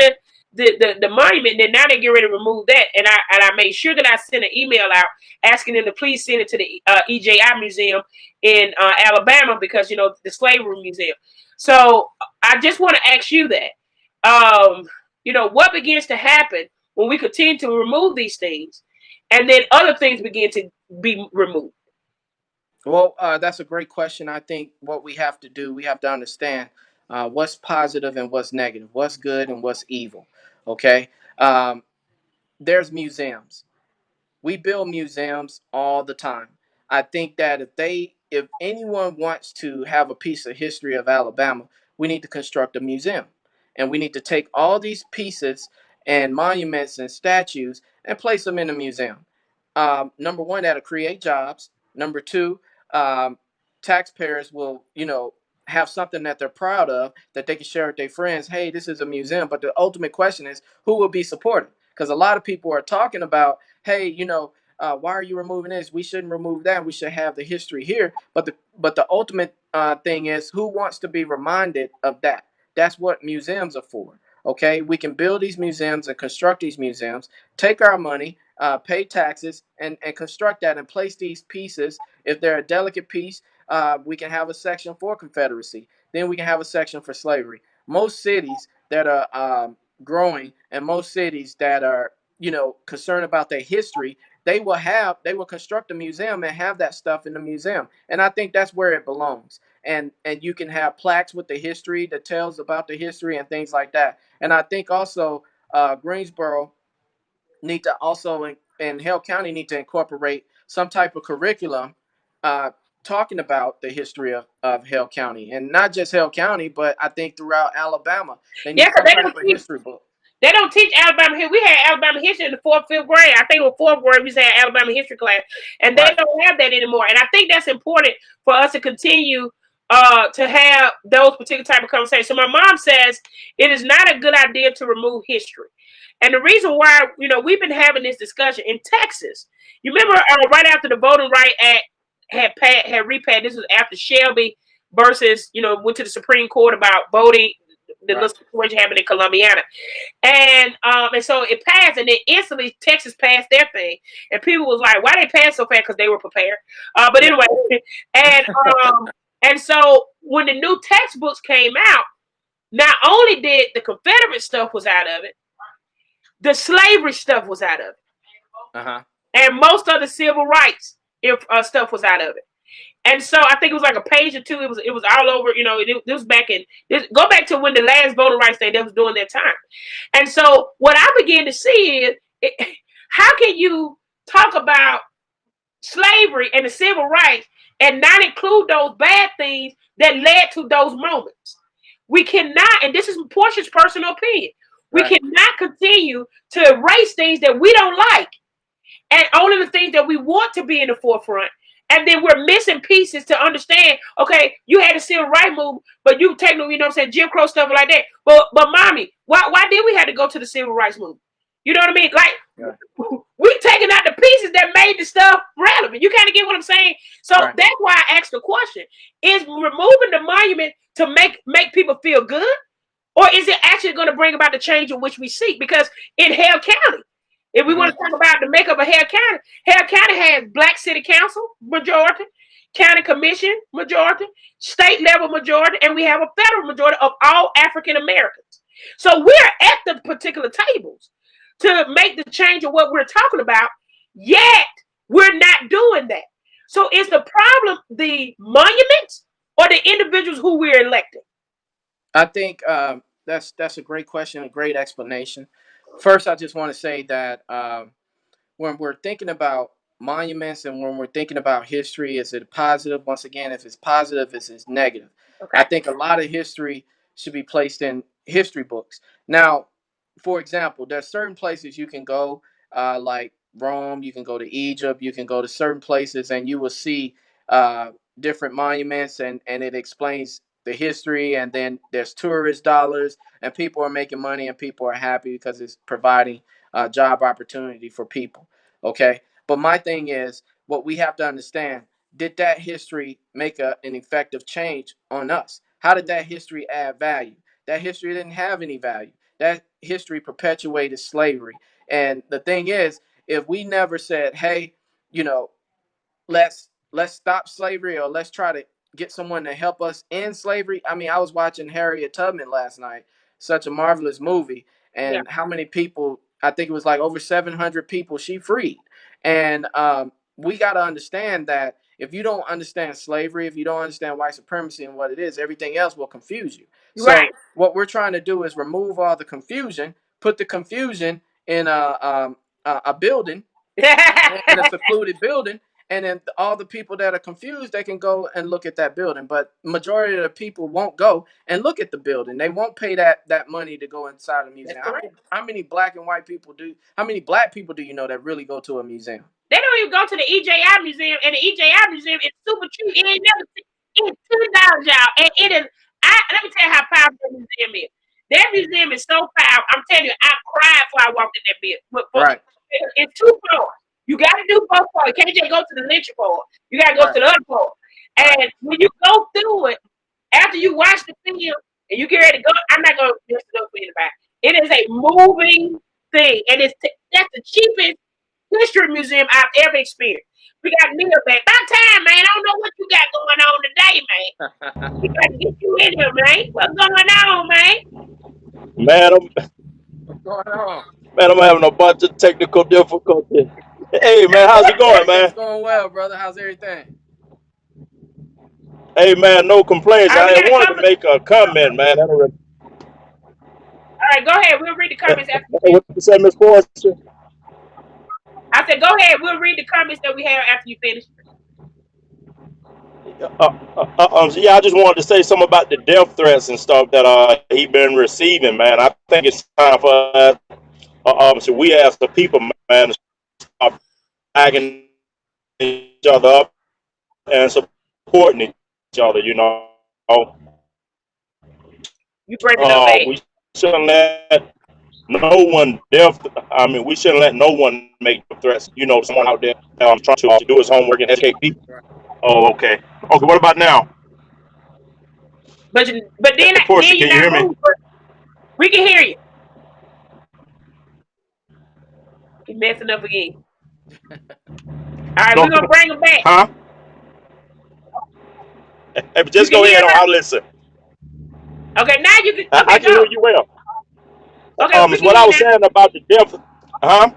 the monument, and then now they're getting ready to remove that. And I made sure that I sent an email out asking them to please send it to the EJI Museum in Alabama, because the Slavery Museum. So I just want to ask you that. What begins to happen when we continue to remove these things, and then other things begin to be removed? Well, that's a great question. I think what we have to do, we have to understand what's positive and what's negative, what's good and what's evil. Okay. There's museums. We build museums all the time. I think that if anyone wants to have a piece of history of Alabama, we need to construct a museum, and we need to take all these pieces and monuments and statues and place them in a museum. Number one, that'll create jobs. Number two, um, taxpayers will, have something that they're proud of that they can share with their friends. Hey, this is a museum. But the ultimate question is, who will be supported? Because a lot of people are talking about, hey, why are you removing this? We shouldn't remove that. We should have the history here. But the ultimate thing is, who wants to be reminded of that? That's what museums are for. Okay, we can build these museums and construct these museums, take our money, pay taxes, and construct that and place these pieces. If they're a delicate piece, we can have a section for Confederacy. Then we can have a section for slavery. Most cities that are growing, and most cities that are concerned about their history, they will construct a museum and have that stuff in the museum. And I think that's where it belongs. And you can have plaques with the history that tells about the history and things like that. And I think also Greensboro need to also, and Hale County need to incorporate some type of curriculum uh, talking about the history of Hale County, and not just Hale County, but I think throughout Alabama they Yeah, need because some type of history book. they don't teach Alabama history. We had Alabama history in the fourth, fifth grade. I think it was fourth grade we had Alabama history class, and they Right. don't have that anymore. And I think that's important for us to continue to have those particular type of conversations. So my mom says it is not a good idea to remove history, and the reason why, we've been having this discussion in Texas. You remember right after the Voting Right Act had repassed. This was after Shelby versus went to the Supreme Court about voting. The little Right. situation happened in Columbiana. And so it passed, and then instantly Texas passed their thing, and people was like, "Why they passed so fast?" Because they were prepared. But Yeah. anyway, and and so when the new textbooks came out, not only did the Confederate stuff was out of it, the slavery stuff was out of it, Uh-huh. and most of the civil rights stuff was out of it. And so I think it was like a page or two. It was all over. It was back in. Go back to when the last voting rights thing, they was doing their time. And so what I began to see is, how can you talk about slavery and the civil rights and not include those bad things that led to those moments? We cannot, and this is Portia's personal opinion, we Right. cannot continue to erase things that we don't like, and only the things that we want to be in the forefront. And then we're missing pieces to understand, okay, you had a civil rights movement, but you take, Jim Crow stuff like that. But mommy, why did we have to go to the civil rights movement? You know what I mean? Like, Yeah. we taking out the pieces that made the stuff relevant. You kind of get what I'm saying? So Right. that's why I asked the question. Is removing the monument to make people feel good? Or is it actually going to bring about the change in which we seek? Because in Hale County, if we want to talk about the makeup of Hale County has Black City Council majority, County Commission majority, state level majority, and we have a federal majority of all African Americans. So we're at the particular tables to make the change of what we're talking about, yet we're not doing that. So is the problem the monuments or the individuals who we're electing? I think That's a great question, a great explanation. First, I just want to say that when we're thinking about monuments and when we're thinking about history, is it positive? Once again, if it's positive, is it negative? I Okay. think a lot of history should be placed in history books. Now, for example, there's certain places you can go, like Rome. You can go to Egypt. You can go to certain places, and you will see uh, different monuments, and it explains the history. And then there's tourist dollars, and people are making money, and people are happy because it's providing job opportunity for people. Okay. But my thing is, what we have to understand, did that history make an effective change on us? How did that history add value? That history didn't have any value. That history perpetuated slavery. And the thing is, if we never said, hey, you know, let's stop slavery, or let's try to get someone to help us end slavery. I mean, I was watching Harriet Tubman last night, such a marvelous movie, Yeah. and how many people, I think it was like over 700 people she freed. And we got to understand that if you don't understand slavery, if you don't understand white supremacy and what it is, everything else will confuse you. Right. So what we're trying to do is remove all the confusion, put the confusion in a building, in a secluded building, and then all the people that are confused, they can go and look at that building. But majority of the people won't go and look at the building. They won't pay that money to go inside the That's museum. correct. How many black and white people do? How many black people do you know that really go to a museum? They don't even go to the EJI museum, and the EJI museum is super cheap. You ain't never seen it's $2, y'all. And it is let me tell you how powerful that museum is. That museum is so powerful. I'm telling you, I cried before I walked in that bit. Right, It's 2 floors. You gotta do both floors. You can't just go to the lecture floor. You gotta go right, to the other floor. right, And when you go through it, after you watch the film and you get ready to go, I'm not gonna just go for anybody. It is a moving thing, and that's the cheapest history museum I've ever experienced. We got Neil back. About time, man. I don't know what you got going on today, man. We got to get you in here, man. What's going on, man? Man, what's going on? I'm having a bunch of technical difficulties. Hey, man, how's it going, It's man? going well, brother. How's everything? Hey, man, no complaints. All right, we I got a wanted to couple. make a comment, man. All right, go ahead. We'll read the comments after you What finish. you say, Miss Portia? I said, go ahead. We'll read the comments that we have after you finish. Yeah, I just wanted to say something about the death threats and stuff that he been receiving, man. I think it's time for us, so we as the people, man, to start backing each other up and supporting each other. You breaking up, babe. We shouldn't let no one death. I mean, we shouldn't let no one make threats. Someone out there trying to do his homework and educate people. Right. Oh, okay. Okay, what about now? But then Hey, Portia, you're can you not hear me? moving. We can hear you. He's messing up again. All right, we're No, gonna bring him back. huh? Hey, You just can go hear ahead on. us? I'll listen. Okay, now you can. I Okay, can hear go. you well. Okay, we It's can what hear I you was now. saying about the death. Huh?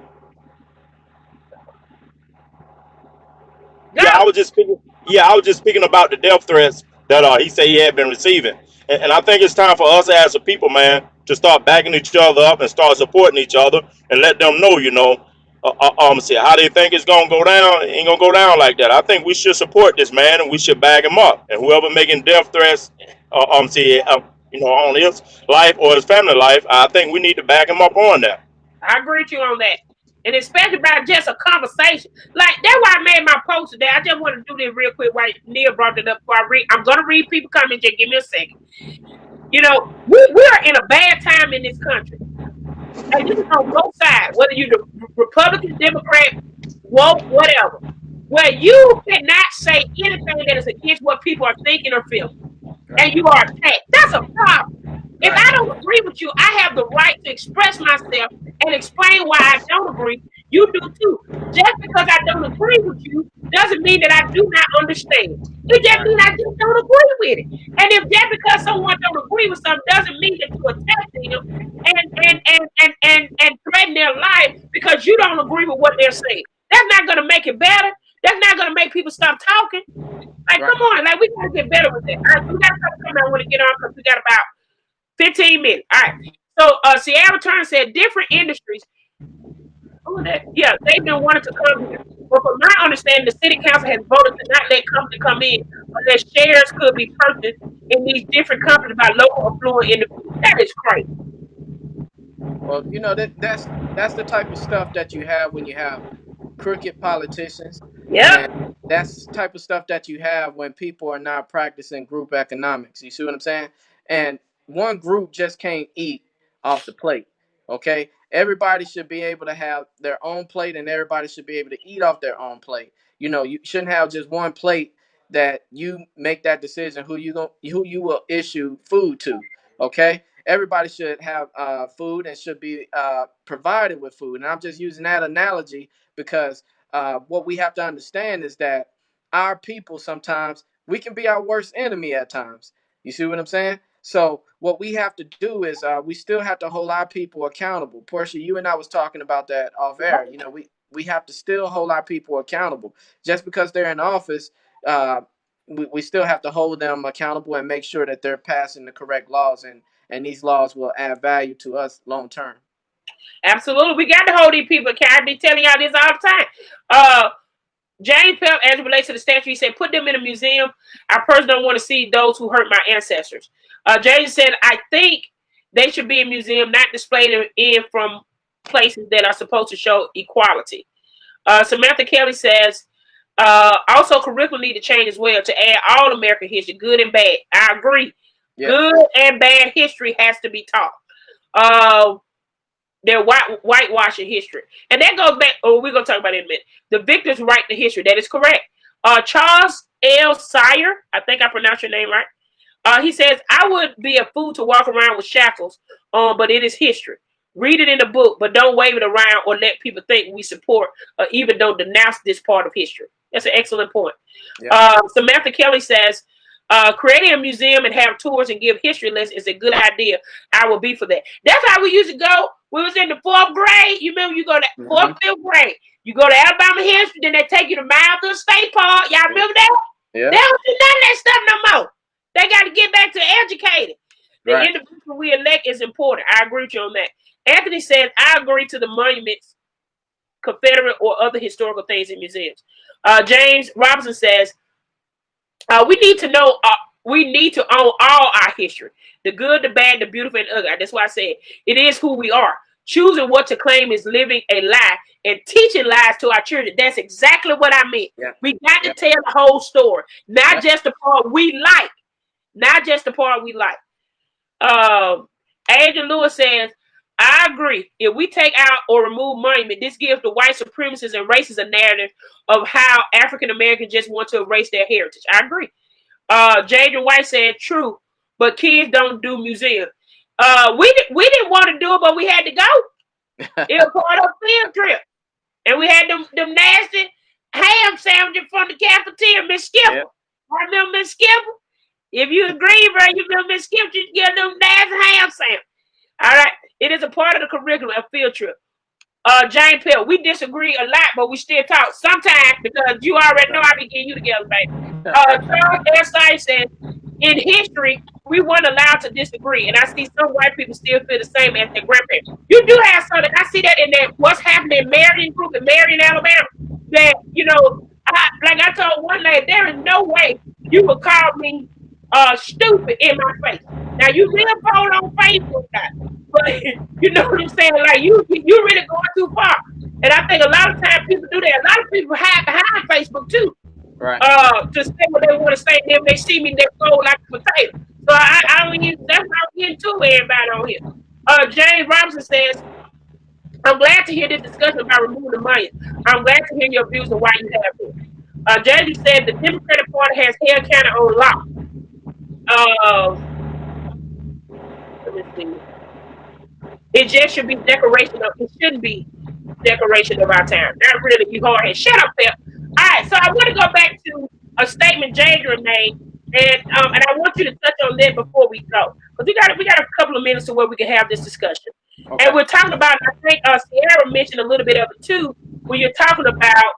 Yeah, I Go. was just speaking. Yeah, I was just speaking about the death threats that he said he had been receiving, and I think it's time for us as a people, man, to start backing each other up and start supporting each other and let them know, see how they think it's gonna go down. It ain't gonna go down like that. I think we should support this man and we should back him up. And whoever making death threats, on his life or his family life, I think we need to back him up on that. I agree with you on that. And especially about just a conversation. Like, that's why I made my post today. I just want to do this real quick while Neil brought it up before I read. I'm going to read people comments. Just give me a second. We are in a bad time in this country. And this is on both sides, whether you're the Republican, Democrat, woke, whatever. Where you cannot say anything that is against what people are thinking or feeling. And Right. you are attacked. That's a problem. If Right. I don't agree with you, I have the right to express myself and explain why I don't agree. You do too. Just because I don't agree with you doesn't mean that I do not understand. It just Right. means I just don't agree with it. And if just because someone don't agree with something doesn't mean that you attack them and threaten their life because you don't agree with what they're saying. That's not gonna make it better. That's not gonna make people stop talking. Like, Right. come on, like we gotta get better with that. All right, so we got a couple of I want to get on because we got about 15 minutes. All right. So Sierra Turner said different industries. Oh, that yeah, they've been wanting to come here. But from my understanding, the city council has voted to not let company come in unless shares could be purchased in these different companies by local affluent individuals. That is crazy. Well, that's the type of stuff that you have when you have crooked politicians, and Yep. that's the type of stuff that you have when people are not practicing group economics. You see what I'm saying? And one group just can't eat off the plate. Okay, everybody should be able to have their own plate, and everybody should be able to eat off their own plate. You shouldn't have just one plate that you make that decision who you will issue food to. Okay, everybody should have food and should be provided with food. And I'm just using that analogy because what we have to understand is that our people sometimes we can be our worst enemy at times. You see what I'm saying? So what we have to do is we still have to hold our people accountable. Portia, you and I was talking about that off air. We have to still hold our people accountable. Just because they're in office, uh, we still have to hold them accountable and make sure that they're passing the correct laws, and these laws will add value to us long term. Absolutely. We got to hold these people accountable. I be telling y'all this all the time. James Pelt, as it relates to the statue, he said, put them in a museum. I personally don't want to see those who hurt my ancestors. James said, I think they should be in a museum, not displayed in from places that are supposed to show equality. Samantha Kelly says, also curriculum need to change as well to add all American history, good and bad. I agree. Yeah. Good and bad history has to be taught. They're whitewashing history. And that goes back, we're going to talk about it in a minute. The victors write the history. That is correct. Charles L. Sire, I think I pronounced your name right. He says, I would be a fool to walk around with shackles, but it is history. Read it in the book, but don't wave it around or let people think we support or even don't denounce this part of history. That's an excellent point. Yeah. Samantha Kelly says, creating a museum and have tours and give history lessons is a good idea. I will be for that. That's how we used to go. We was in the 4th grade. You remember you go to 4th, 5th grade. You go to Alabama history, then they take you to Mount State Park. Y'all remember that? Yeah. They don't do none of that stuff no more. They got to get back to educated. The individual we elect is important. I agree with you on that. Anthony says, I agree to the monuments, Confederate or other historical things in museums. James Robinson says, we need to know, we need to own all our history. The good, the bad, the beautiful, and ugly. That's why I said it is who we are. Choosing what to claim is living a lie and teaching lies to our children. That's exactly what I meant. Yeah. We got to tell the whole story, not just the part we like. Not just the part we like. Angel Lewis says, I agree. If we take out or remove monument, this gives the white supremacists and racists a narrative of how African Americans just want to erase their heritage. I agree. Jaden White said, true, but kids don't do museums. We didn't want to do it, but we had to go. It was part of a field trip. And we had them nasty ham sandwiches from the cafeteria, Miss Skipper. Yep. I remember Miss Skipper. If you agree, bro, you remember Miss Skipper, you get them nasty ham sandwiches. All right. It is a part of the curriculum, a field trip. Jane Pell, we disagree a lot, but we still talk sometimes because you already know I be getting you together, baby. Charles S. says, in history, we weren't allowed to disagree, and I see some white people still feel the same as their grandparents. You do have something. I see that in that what's happening in Marion Group in Marion, Alabama. That like I told one lady, there is no way you would call me stupid in my face. Now you will post on Facebook, but you know what I'm saying? Like you really going too far. And I think a lot of times people do that. A lot of people hide behind Facebook too. Right. To say what they want to say, then they see me, they go like a potato. So I don't even, that's not getting to everybody on here. James Robinson says, I'm glad to hear this discussion about removing the money. I'm glad to hear your views on why you have it. James said the Democratic Party has Hale County on lock. Let me see. It just should be decoration of, it shouldn't be decoration of our town. Not really be hard head. Shut up, Pep. All right, so I want to go back to a statement Jadra made, and I want you to touch on that before we go, because we got a couple of minutes to where we can have this discussion. Okay. And we're talking about, I think Sierra mentioned a little bit of it too, when you're talking about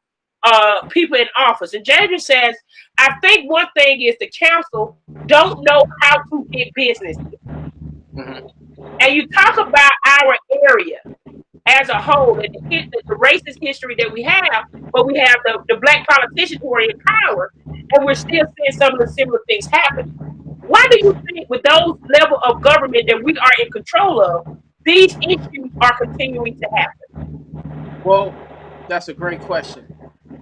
people in office. And Jadra says, I think one thing is the council don't know how to get business. Mhm. And you talk about our area as a whole and the racist history that we have, but we have the black politicians who are in power, and we're still seeing some of the similar things happen. Why do you think, with those level of government that we are in control of, these issues are continuing to happen? Well, that's a great question.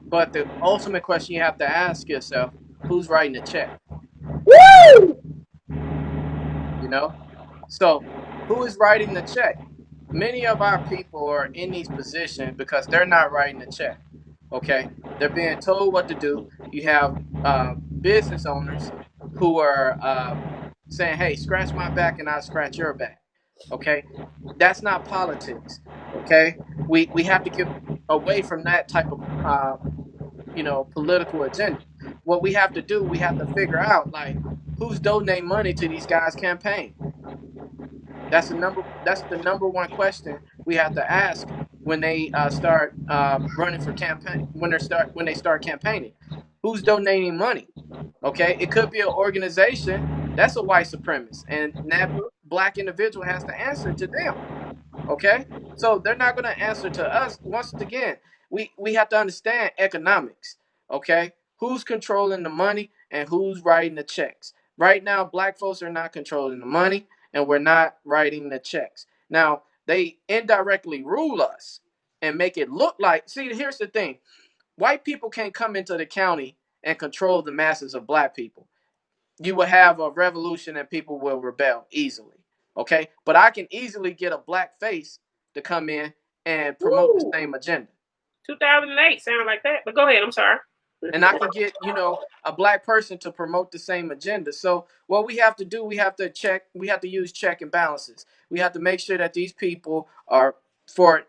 But the ultimate question you have to ask yourself, who's writing the check? Woo! You know? So, who is writing the check? Many of our people are in these positions because they're not writing the check. Okay? They're being told what to do. You have business owners who are saying, hey, scratch my back and I'll scratch your back. Okay? That's not politics. Okay? We have to get away from that type of political agenda. What we have to do, we have to figure out like who's donating money to these guys' campaign. That's the number one question we have to ask when they start running for campaign when they start campaigning. Who's donating money? Okay, it could be an organization that's a white supremacist, and that black individual has to answer to them. Okay, so they're not going to answer to us. Once again, we have to understand economics. Okay, who's controlling the money and who's writing the checks? Right now, black folks are not controlling the money, and we're not writing the checks. Now they indirectly rule us and make it look like. See, here's the thing: white people can't come into the county and control the masses of black people. You will have a revolution and people will rebel easily. Okay, but I can easily get a black face to come in and promote the Woo! same agenda. 2008 sound like that, but go ahead. I'm sorry. And I can get a black person to promote the same agenda. So what we have to do, we have to use check and balances. We have to make sure that these people are for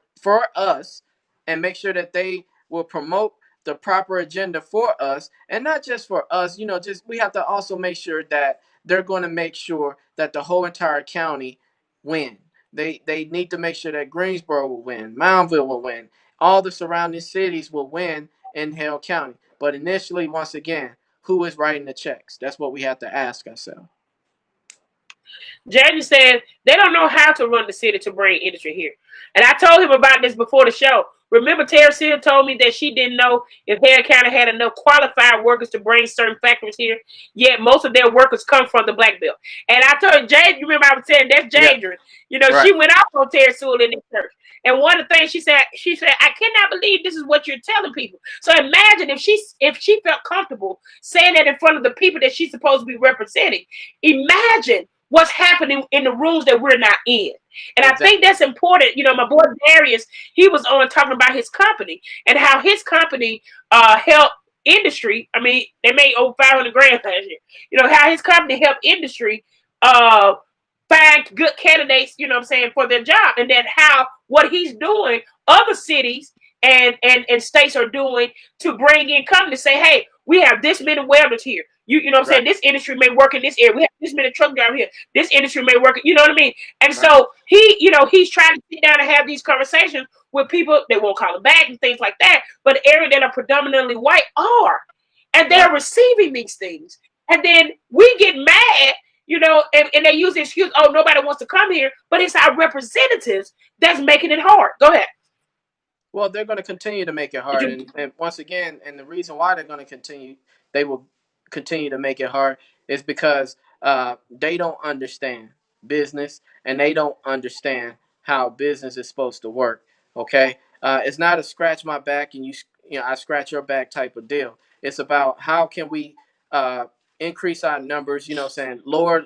us, and make sure that they will promote the proper agenda for us, and not just for us. Just we have to also make sure that they're going to make sure that the whole entire county win. They need to make sure that Greensboro will win, Moundville will win, all the surrounding cities will win in Hale County. But initially, once again, who is writing the checks? That's what we have to ask ourselves. Judge said they don't know how to run the city to bring industry here. And I told him about this before the show. Remember, Terry Seal told me that she didn't know if Hare County had enough qualified workers to bring certain factories here, yet most of their workers come from the Black Belt. And I told Jade, you remember I was saying that's Yeah, dangerous. right. She went off on Terry Sewell in the church. And one of the things she said, I cannot believe this is what you're telling people. So imagine if she felt comfortable saying that in front of the people that she's supposed to be representing. Imagine what's happening in the rooms that we're not in. And I Exactly. think that's important. My boy Darius, he was on talking about his company and how his company helped industry. I mean, they made over 500 grand last year. How his company helped industry uh find good candidates, what I'm saying, for their job. And then how what he's doing, other cities and states are doing to bring in companies, say, hey, we have this many welders here. You know what I'm Right. saying? This industry may work in this area. We have this many truck drivers here. This industry may work, you know what I mean? And Right. so he's trying to sit down and have these conversations with people that won't call him back and things like that. But the area that are predominantly white are. And Right. they're receiving these things. And then we get mad, and they use the excuse, oh, nobody wants to come here. But it's our representatives that's making it hard. Go ahead. Well, they're going to continue to make it hard, and once again, and the reason why they will continue to make it hard, is because they don't understand business and they don't understand how business is supposed to work. Okay, it's not a scratch my back and I scratch your back type of deal. It's about how can we uh, increase our numbers. Saying lower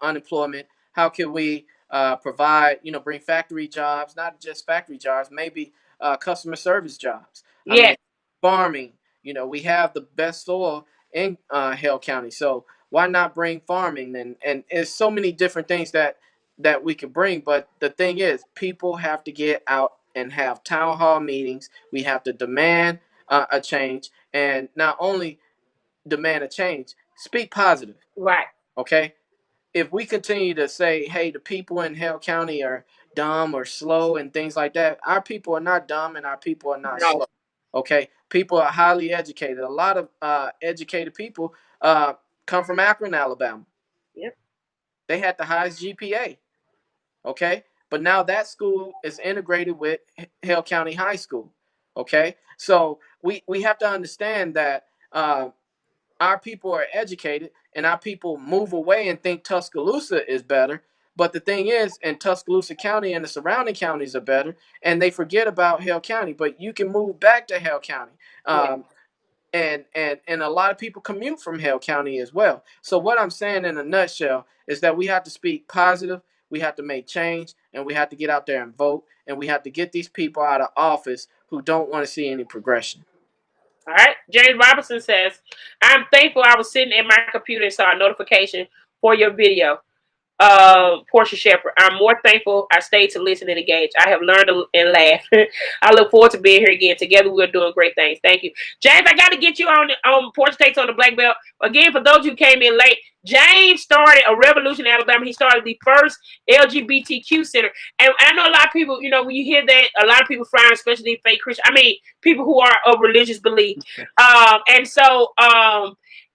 unemployment. How can we provide, bring factory jobs, not just factory jobs, maybe customer service jobs. I Yes. mean, farming. We have the best soil in Hale County, so why not bring farming? And there's so many different things that we could bring. But the thing is, people have to get out and have town hall meetings. We have to demand a change, and not only demand a change, speak positive. Right. Okay, if we continue to say, hey, the people in Hale County are dumb or slow and things like that, our people are not dumb and our people are not No. slow. Okay, people are highly educated. A lot of educated people come from Akron, Alabama. Yep. They had the highest GPA. Okay, but now that school is integrated with Hale County High School. Okay, so we have to understand that our people are educated and our people move away and think Tuscaloosa is better. But the thing is, in Tuscaloosa County and the surrounding counties are better, and they forget about Hale County. But you can move back to Hale County. And a lot of people commute from Hale County as well. So what I'm saying in a nutshell is that we have to speak positive, we have to make change, and we have to get out there and vote, and we have to get these people out of office who don't want to see any progression. All right. James Robinson says, I'm thankful I was sitting at my computer and saw a notification for your video. Portia Shepherd. I'm more thankful I stayed to listen and engage. I have learned and laughed. I look forward to being here again. Together we're doing great things. Thank you. James, I got to get you on Portia Takes on the Black Belt. Again, for those who came in late, James started a revolution in Alabama. He started the first LGBTQ center. And I know a lot of people, you know, when you hear that, a lot of people frown, especially fake Christians. I mean, people who are of religious belief.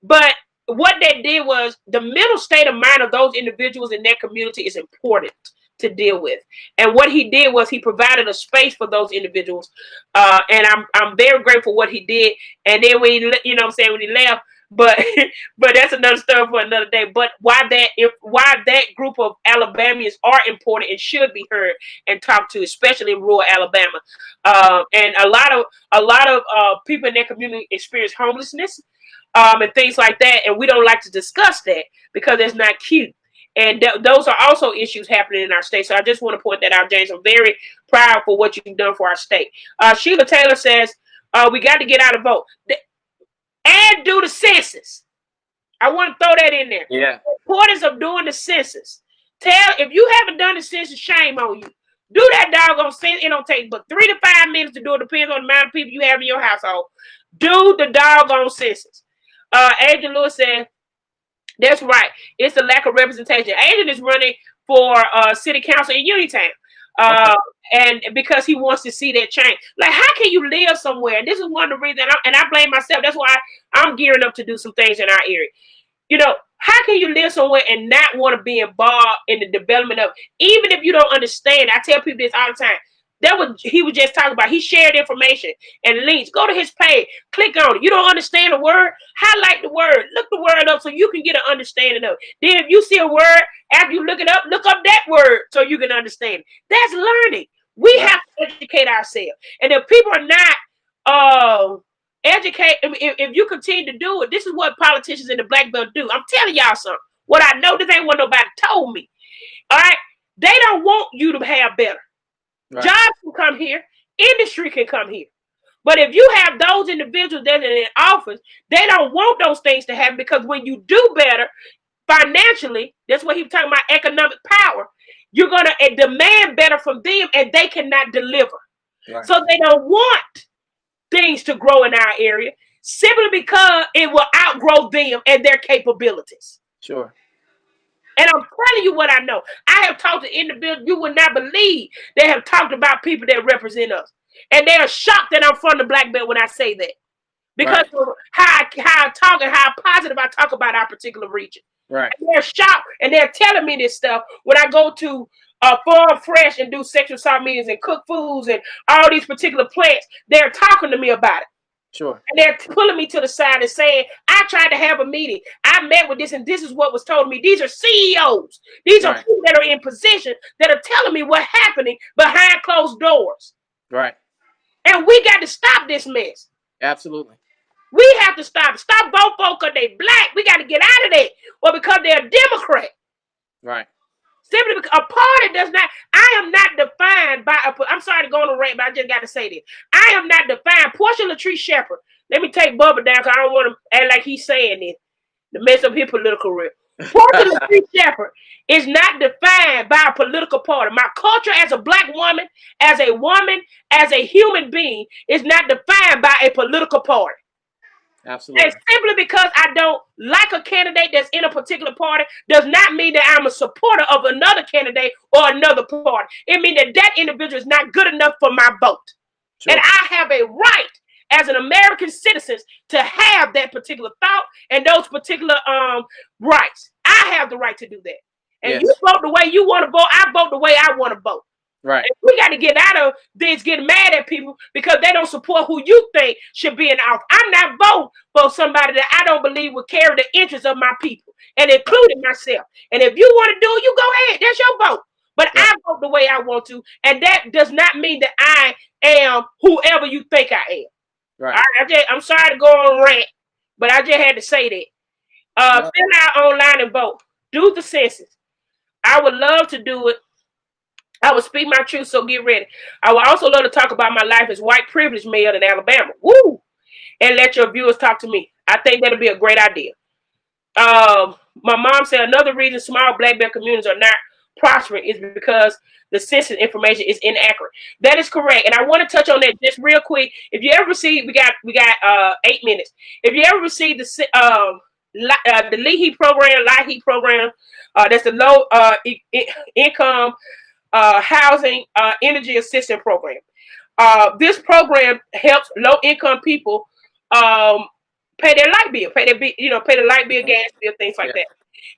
But what that did was the mental state of mind of those individuals in that community is important to deal with. And what he did was he provided a space for those individuals. And I'm very grateful for what he did. And then when he, you know what I'm saying, when he left, but that's another story for another day. But why that group of Alabamians are important and should be heard and talked to, especially in rural Alabama. And a lot of people in that community experience homelessness. And things like that, and we don't like to discuss that because it's not cute. And those are also issues happening in our state. So I just want to point that out, James. I'm very proud for what you've done for our state. Sheila Taylor says, we got to get out and vote. And do the census. I want to throw that in there. Yeah. The importance of doing the census. If you haven't done the census, shame on you. Do that doggone census. It don't take but 3 to 5 minutes to do it. Depends on the amount of people you have in your household. Do the doggone census. Adrian Lewis said, that's right. It's a lack of representation. Adrian is running for city council in Uniontown. And because he wants to see that change. Like, how can you live somewhere? And this is one of the reasons, and I blame myself. That's why I'm gearing up to do some things in our area. You know, how can you live somewhere and not want to be involved in the development of, even if you don't understand? I tell people this all the time. He was just talking about. He shared information and links. Go to his page, click on it. You don't understand a word, highlight the word, look the word up so you can get an understanding of it. Then if you see a word, after you look up that word so you can understand it. That's learning. We have to educate ourselves. And if people are not educate, if you continue to do it, this is what politicians in the Black Belt do. I'm telling y'all something. What I know, this ain't what nobody told me. All right? They don't want you to have better. Right. Jobs can come here. Industry can come here. But if you have those individuals that are in office, they don't want those things to happen, because when you do better financially, that's what he was talking about, economic power, you're going to demand better from them, and they cannot deliver. Right. So they don't want things to grow in our area simply because it will outgrow them and their capabilities. Sure. And I'm telling you what I know. I have talked to individuals you would not believe. They have talked about people that represent us. And they are shocked that I'm from the Black Belt when I say that. Because of how I talk and how positive I talk about our particular region. Right. And they're shocked, and they're telling me this stuff when I go to Farm Fresh and do sexual assault meetings and cook foods and all these particular plants. They're talking to me about it. Sure. And they're pulling me to the side and saying, I tried to have a meeting. I met with this, and this is what was told me. These are CEOs. These are people that are in position that are telling me what's happening behind closed doors. Right. And we got to stop this mess. Absolutely. We have to stop. Stop both folks because they black. We got to get out of that. Or because they're a Democrat. Right. Simply because a party does not, I am not defined by, I'm sorry to go on a rant, but I just got to say this. I am not defined. Portia Latrice Shepherd. Let me take Bubba down because I don't want to act like he's saying this to mess up his political career. Portia Latrice Shepherd is not defined by a political party. My culture as a black woman, as a human being, is not defined by a political party. Absolutely. And simply because I don't like a candidate that's in a particular party does not mean that I'm a supporter of another candidate or another party. It means that that individual is not good enough for my vote. Sure. And I have a right as an American citizen to have that particular thought and those particular rights. I have the right to do that. And you Yes. vote the way you want to vote. I vote the way I want to vote. Right. And we got to get out of this getting mad at people because they don't support who you think should be in office. I'm not voting for somebody that I don't believe will carry the interests of my people, and Right. including myself. And if you want to do it, you go ahead. That's your vote. But Right. I vote the way I want to, and that does not mean that I am whoever you think I am. Right. I'm sorry to go on rant, but I just had to say that. No. Fill out online and vote. Do the census. I would love to do it. I would speak my truth, so get ready. I would also love to talk about my life as white privileged male in Alabama. Woo! And let your viewers talk to me. I think that'll be a great idea. My mom said another reason small black belt communities are not prospering is because the census information is inaccurate. That is correct, and I want to touch on that just real quick. If you ever receive, we got 8 minutes. If you ever receive the LIHEAP program, that's the low income housing energy assistance program. This program helps low income people pay their light bill, pay the light bill, Mhm. gas bill, things like Yeah. that.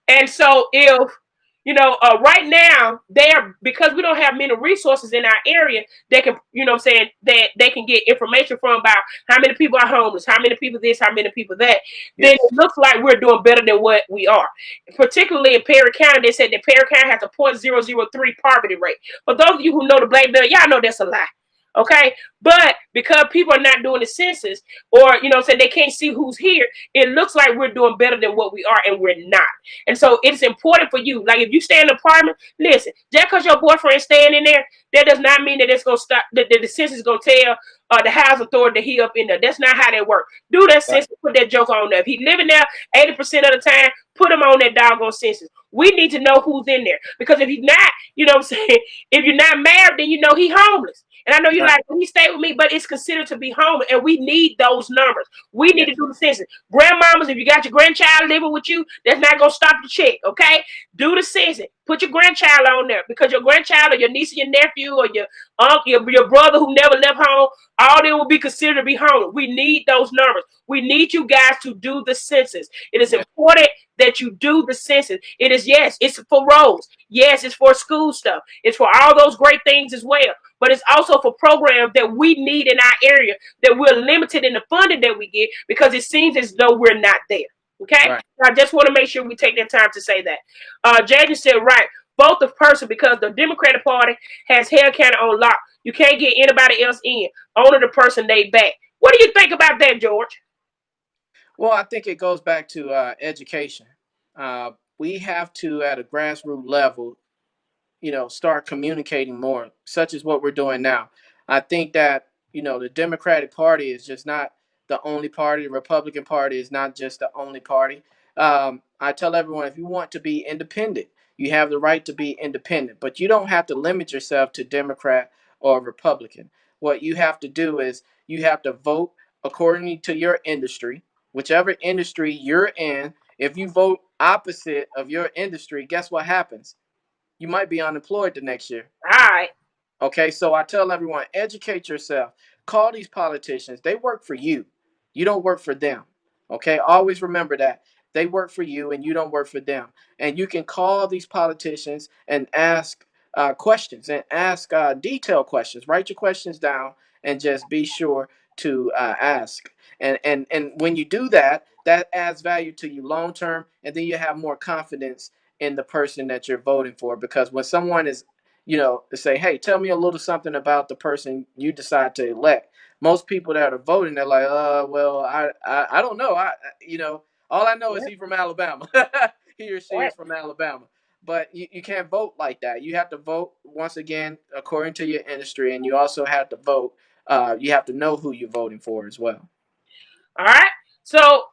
And so if right now because we don't have many resources in our area, they can, what I'm saying, that they can get information from about how many people are homeless, how many people this, how many people that. Then Yes. it looks like we're doing better than what we are. Particularly in Perry County, they said that Perry County has a 0.003 poverty rate. For those of you who know the Black Belt, y'all know that's a lie. Okay, but because people are not doing the census, or they can't see who's here, it looks like we're doing better than what we are, and we're not. And so it's important for you. Like if you stay in an apartment, listen, just because your boyfriend's staying in there, that does not mean that it's gonna stop. That the census is gonna tell the housing authority that he up in there. That's not how that works. Do that Right. census, put that joke on there. If he living there 80% of the time, put him on that doggone census. We need to know who's in there, because if he's not, what I'm saying, if you're not married, then he homeless. And I know you're Right. like, well, he stayed with me, but it's considered to be homeless, and we need those numbers. We need to Yes. do the census. Grandmamas, if you got your grandchild living with you, that's not gonna stop the check, okay? Do the census. Put your grandchild on there, because your grandchild or your niece or your nephew or your uncle, your brother who never left home, all they will be considered to be homeless. We need those numbers. We need you guys to do the census. It is Yes. important that you do the census. It is, yes, it's for roads. Yes, it's for school stuff. It's for all those great things as well. But it's also for programs that we need in our area, that we're limited in the funding that we get, because it seems as though we're not there. Okay? Right. I just want to make sure we take that time to say that. Jaden said, right, vote the person, because the Democratic Party has Hale County on lock. You can't get anybody else in. Only the person they back. What do you think about that, George? Well, I think it goes back to education. We have to, at a grassroots level, start communicating more, such as what we're doing now. I think that, the Democratic Party is just not the only party. The Republican Party is not just the only party. I tell everyone, if you want to be independent, you have the right to be independent, but you don't have to limit yourself to Democrat or Republican. What you have to do is you have to vote according to your industry, whichever industry you're in. If you vote opposite of your industry, guess what happens? You might be unemployed the next year. All right. Okay, so I tell everyone, educate yourself. Call these politicians. They work for you. You don't work for them. Okay, always remember that. They work for you and you don't work for them. And you can call these politicians and ask questions, and ask detailed questions. Write your questions down and just be sure to ask. And when you do that, that adds value to you long term, and then you have more confidence in the person that you're voting for. Because when someone is, to say, hey, tell me a little something about the person you decide to elect. Most people that are voting, they're like, well, I don't know. All I know is he's from Alabama. He or she is from Alabama. But you can't vote like that. You have to vote, once again, according to your industry, and you also have to vote. You have to know who you're voting for as well. All right. So,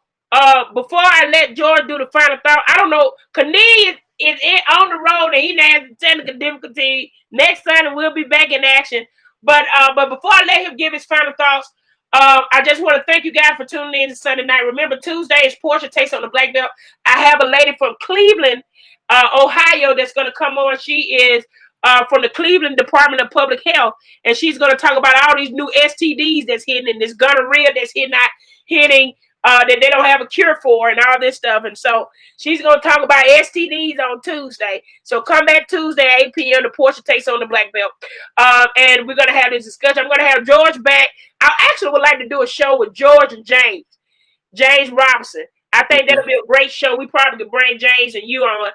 before I let George do the final thought, I don't know. Cornelius is on the road, and he now has technical difficulty. Next Sunday we'll be back in action. But before I let him give his final thoughts, I just want to thank you guys for tuning in to Sunday night. Remember, Tuesday is Portia Takes on the Black Belt. I have a lady from Cleveland, Ohio, that's going to come on. She is from the Cleveland Department of Public Health, and she's going to talk about all these new STDs that's hitting, and this gonorrhea that's hitting that they don't have a cure for and all this stuff. And so she's going to talk about STDs on Tuesday. So come back Tuesday at 8 p.m. The Portia takes on the Black Belt. And we're going to have this discussion. I'm going to have George back. I actually would like to do a show with George and James Robinson. I think that'll be a great show. We probably could bring James and you on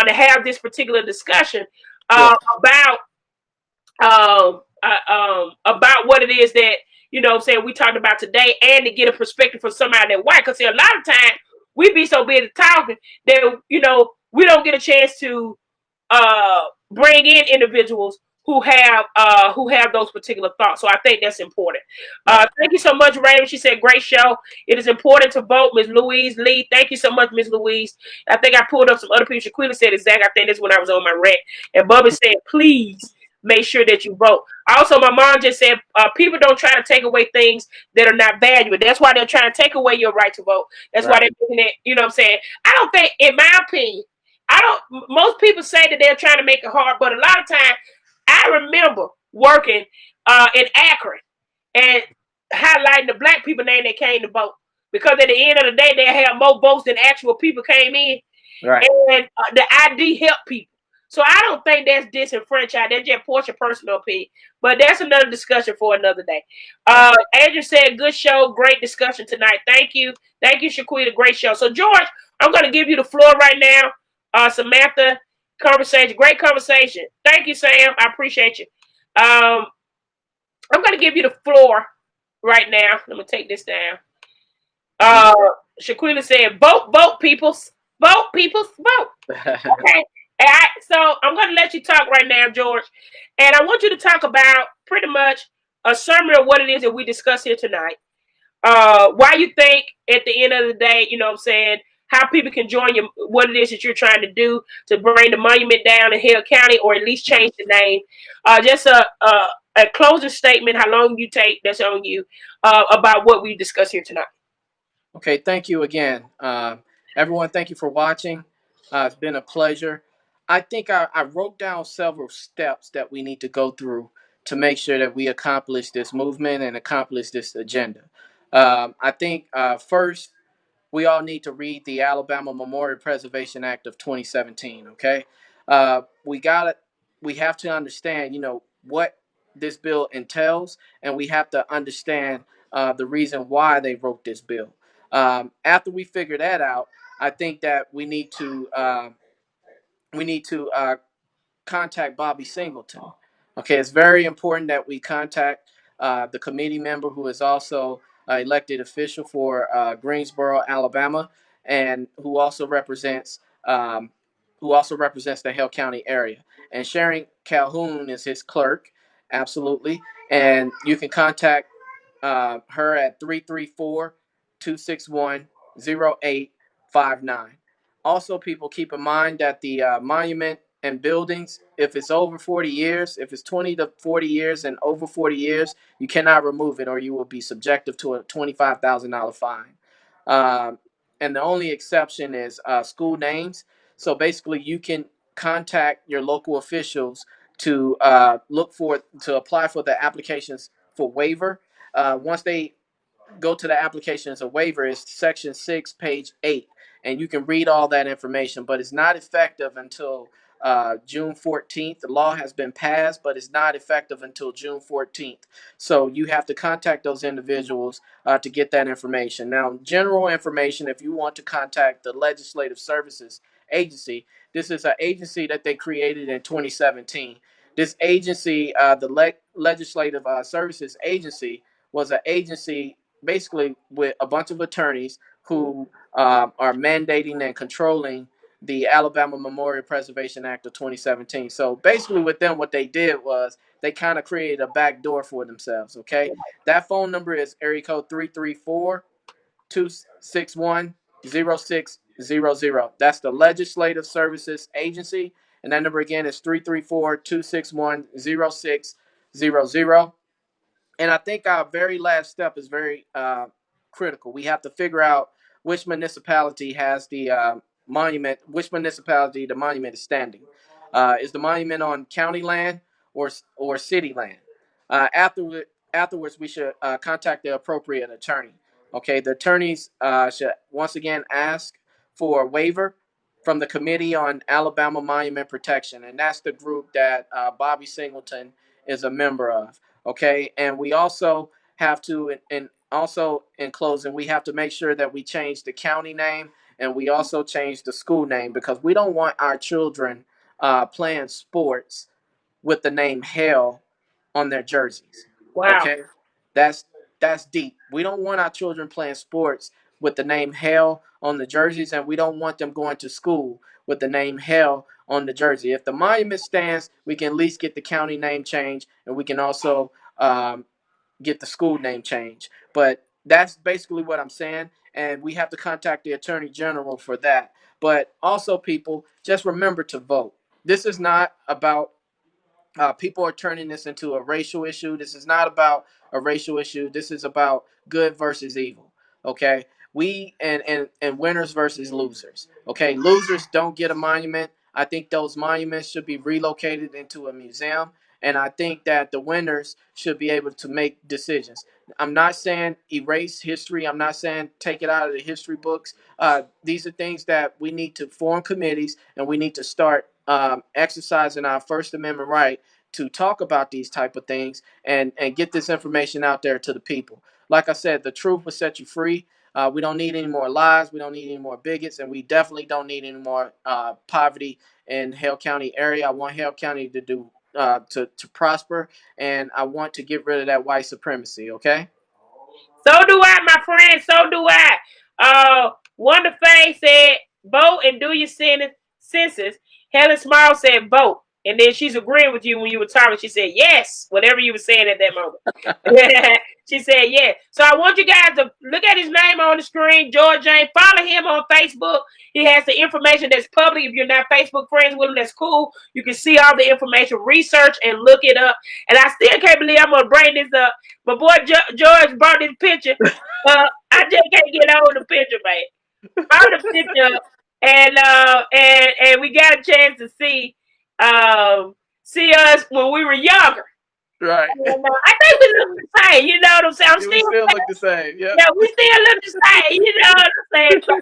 to have this particular discussion Sure. about what it is that, saying we talked about today, and to get a perspective from somebody that white. Because a lot of times we be so busy talking that, we don't get a chance to bring in individuals who have those particular thoughts. So I think that's important. Thank you so much, Raymond. She said, great show. It is important to vote. Ms. Louise Lee. Thank you so much, Ms. Louise. I think I pulled up some other people. Shaquilla said exactly. I think that's when I was on my rant. And Bubba said, please make sure that you vote. Also, my mom just said, people don't try to take away things that are not valuable. That's why they're trying to take away your right to vote. That's why they're doing it. You know what I'm saying? I don't think, in my opinion, most people say that they're trying to make it hard, but a lot of times, I remember working in Akron and highlighting the black people name that came to vote, because at the end of the day, they had more votes than actual people came in, and the ID helped people. So I don't think that's disenfranchised. That's just Portia personal opinion, but that's another discussion for another day. Andrew said, "Good show, great discussion tonight. Thank you, Shaquita, great show." So George, I'm going to give you the floor right now. Samantha. Great conversation. Thank you, Sam. I appreciate you. I'm going to give you the floor right now. Let me take this down. Shaquilla said, vote, peoples. Vote, peoples, vote. Okay. So I'm going to let you talk right now, George. And I want you to talk about pretty much a summary of what it is that we discussed here tonight. Why you think at the end of the day, you know what I'm saying, how people can join you, what it is that you're trying to do to bring the monument down in Hill County, or at least change the name. Just a closing statement, how long you take, that's on you, about what we discussed here tonight. Okay, thank you again. Everyone, thank you for watching. It's been a pleasure. I think I wrote down several steps that we need to go through to make sure that we accomplish this movement and accomplish this agenda. I think first, we all need to read the Alabama Memorial Preservation Act of 2017. Okay, we have to understand, what this bill entails, and we have to understand the reason why they wrote this bill. After we figure that out, I think that we need to contact Bobby Singleton. Okay, it's very important that we contact the committee member who is also elected official for Greensboro, Alabama, and who also represents the Hill County area. And Sharon Calhoun is his clerk, absolutely. And you can contact her at 334-261-0859. Also, people, keep in mind that the monument and buildings, if it's over 40 years, if it's 20 to 40 years and over 40 years, you cannot remove it, or you will be subjected to a $25,000 fine. And the only exception is school names. So basically, you can contact your local officials to apply for the applications for waiver. Once they go to the applications of waiver, is section 6, page 8, and you can read all that information, but it's not effective until June 14th. The law has been passed, but it's not effective until June 14th. So you have to contact those individuals to get that information. Now, general information, if you want to contact the Legislative Services Agency, this is an agency that they created in 2017. This agency, the Legislative Services Agency, was an agency basically with a bunch of attorneys who are mandating and controlling the Alabama Memorial Preservation Act of 2017. So basically with them, what they did was they kind of created a back door for themselves, okay? That phone number is area code 334-261-0600. That's the Legislative Services Agency. And that number again is 334-261-0600. And I think our very last step is very critical. We have to figure out which municipality has the monument, which municipality the monument is standing. Is the monument on county land or city land? Afterwards, we should contact the appropriate attorney. Okay, the attorneys should once again ask for a waiver from the Committee on Alabama Monument Protection, and that's the group that Bobby Singleton is a member of. Okay, and we also have to, and also in closing, we have to make sure that we change the county name and we also change the school name because we don't want our children playing sports with the name Hell on their jerseys. Wow. Okay, that's that's deep. We don't want our children playing sports with the name Hell on the jerseys, and we don't want them going to school with the name Hell on the jersey. If the monument stands, we can at least get the county name changed, and we can also get the school name changed. But that's basically what I'm saying, and we have to contact the attorney general for that. But also, people, just remember to vote. This is not about people are turning this into a racial issue. This is not about a racial issue. This is about good versus evil. Okay, we and winners versus losers. Okay, losers don't get a monument. I think those monuments should be relocated into a museum, and I think that the winners should be able to make decisions. I'm not saying erase history. I'm not saying take it out of the history books. These are things that we need to form committees, and we need to start exercising our First Amendment right to talk about these type of things and get this information out there to the people. Like I said, the truth will set you free. We don't need any more lies. We don't need any more bigots, and we definitely don't need any more poverty in Hale County area. I want Hale County to do to prosper, and I want to get rid of that white supremacy. Okay. So do I, my friend. So do I. Wonder Faye said, vote and do your census. Helen Small said, vote. And then she's agreeing with you when you were talking. She said, yes, whatever you were saying at that moment. She said, yeah. So I want you guys to look at his name on the screen, George James. Follow him on Facebook. He has the information that's public. If you're not Facebook friends with him, that's cool. You can see all the information, research, and look it up. And I still can't believe I'm going to bring this up. My boy George brought this picture. I just can't get over the picture, man. Brought the picture up, and we got a chance to see us when we were younger. Right. And, I think we look the same. You know what I'm saying? We still look the same. Yeah, we still look the same. You know what I'm saying? So,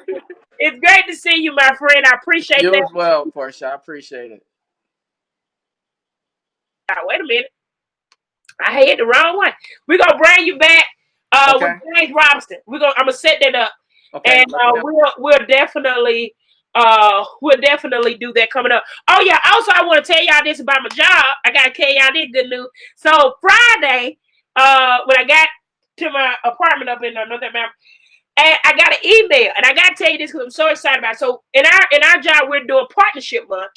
it's great to see you, my friend. I appreciate You that. as well, Portia. I appreciate it. Wait a minute. I hit the wrong one. We're gonna bring you back Okay. with James Robinson. I'm gonna set that up. Okay. And we'll definitely do that coming up. Oh yeah, also I want to tell y'all this about my job. I gotta tell y'all this good news. So Friday, when I got to my apartment up in North Alabama, and I got an email, and I gotta tell you this because I'm so excited about it. So in our job, we're doing partnership month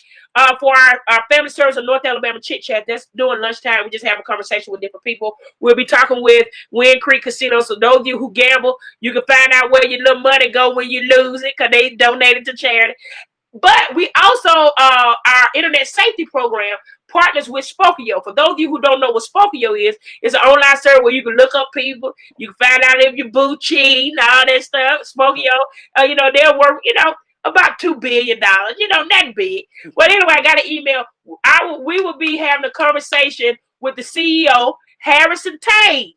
for our family service of North Alabama Chit Chat. That's during lunchtime. We just have a conversation with different people. We'll be talking with Wind Creek Casino. So those of you who gamble, you can find out where your little money go when you lose it because they donated to charity. But we also, our internet safety program partners with Spokio. For those of you who don't know what Spokio is, it's an online service where you can look up people. You can find out if your boo cheating, all that stuff. Spokio, they're worth, about $2 billion. Not big. Well, anyway, I got an email. We will be having a conversation with the CEO, Harrison Tain,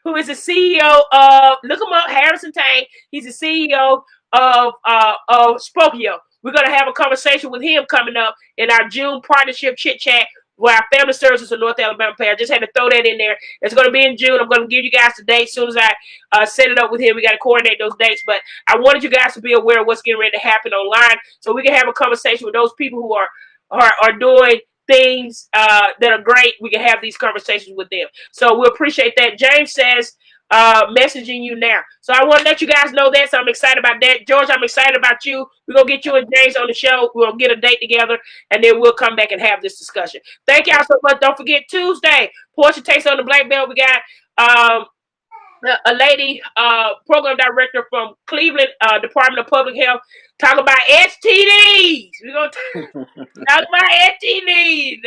who is the CEO of, look him up, Harrison Tain. He's the CEO of Spokio. We're going to have a conversation with him coming up in our June partnership chit chat where our family services in North Alabama pay. I just had to throw that in there. It's going to be in June. I'm going to give you guys the date as soon as I set it up with him. We got to coordinate those dates. But I wanted you guys to be aware of what's getting ready to happen online so we can have a conversation with those people who are doing things that are great. We can have these conversations with them. So we appreciate that. James says, messaging you now. So I want to let you guys know that. So I'm excited about that. George, I'm excited about you. We're going to get you and James on the show. We'll get a date together and then we'll come back and have this discussion. Thank y'all so much. Don't forget Tuesday, Portia takes on the Blackbelt. We got a lady program director from Cleveland Department of Public Health talking about STDs. We're going to talk about STDs.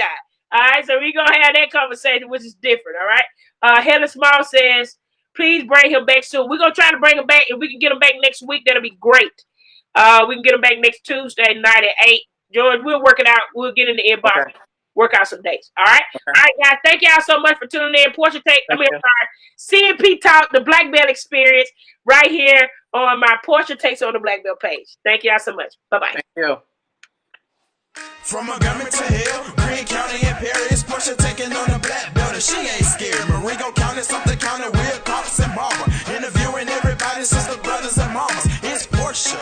All right, so we're going to have that conversation, which is different, all right? Helen Small says, please bring him back soon. We're going to try to bring him back. If we can get him back next week, that'll be great. We can get him back next Tuesday night at 8. George, we'll work it out. We'll get in the inbox. Okay. work out some dates. All right? Okay. All right, guys. Thank y'all so much for tuning in. Portia CNP Talk, the Black Belt Experience, right here on my Portia Takes on the Black Belt page. Thank y'all so much. Bye-bye. Thank you. From Montgomery to Hill, Greene County Imperius, Portia taking on the black belt, and she ain't scared. Marengo County, something county, Will, Cops, and Barbara. Interviewing everybody, sister, brothers, and mamas. It's Portia.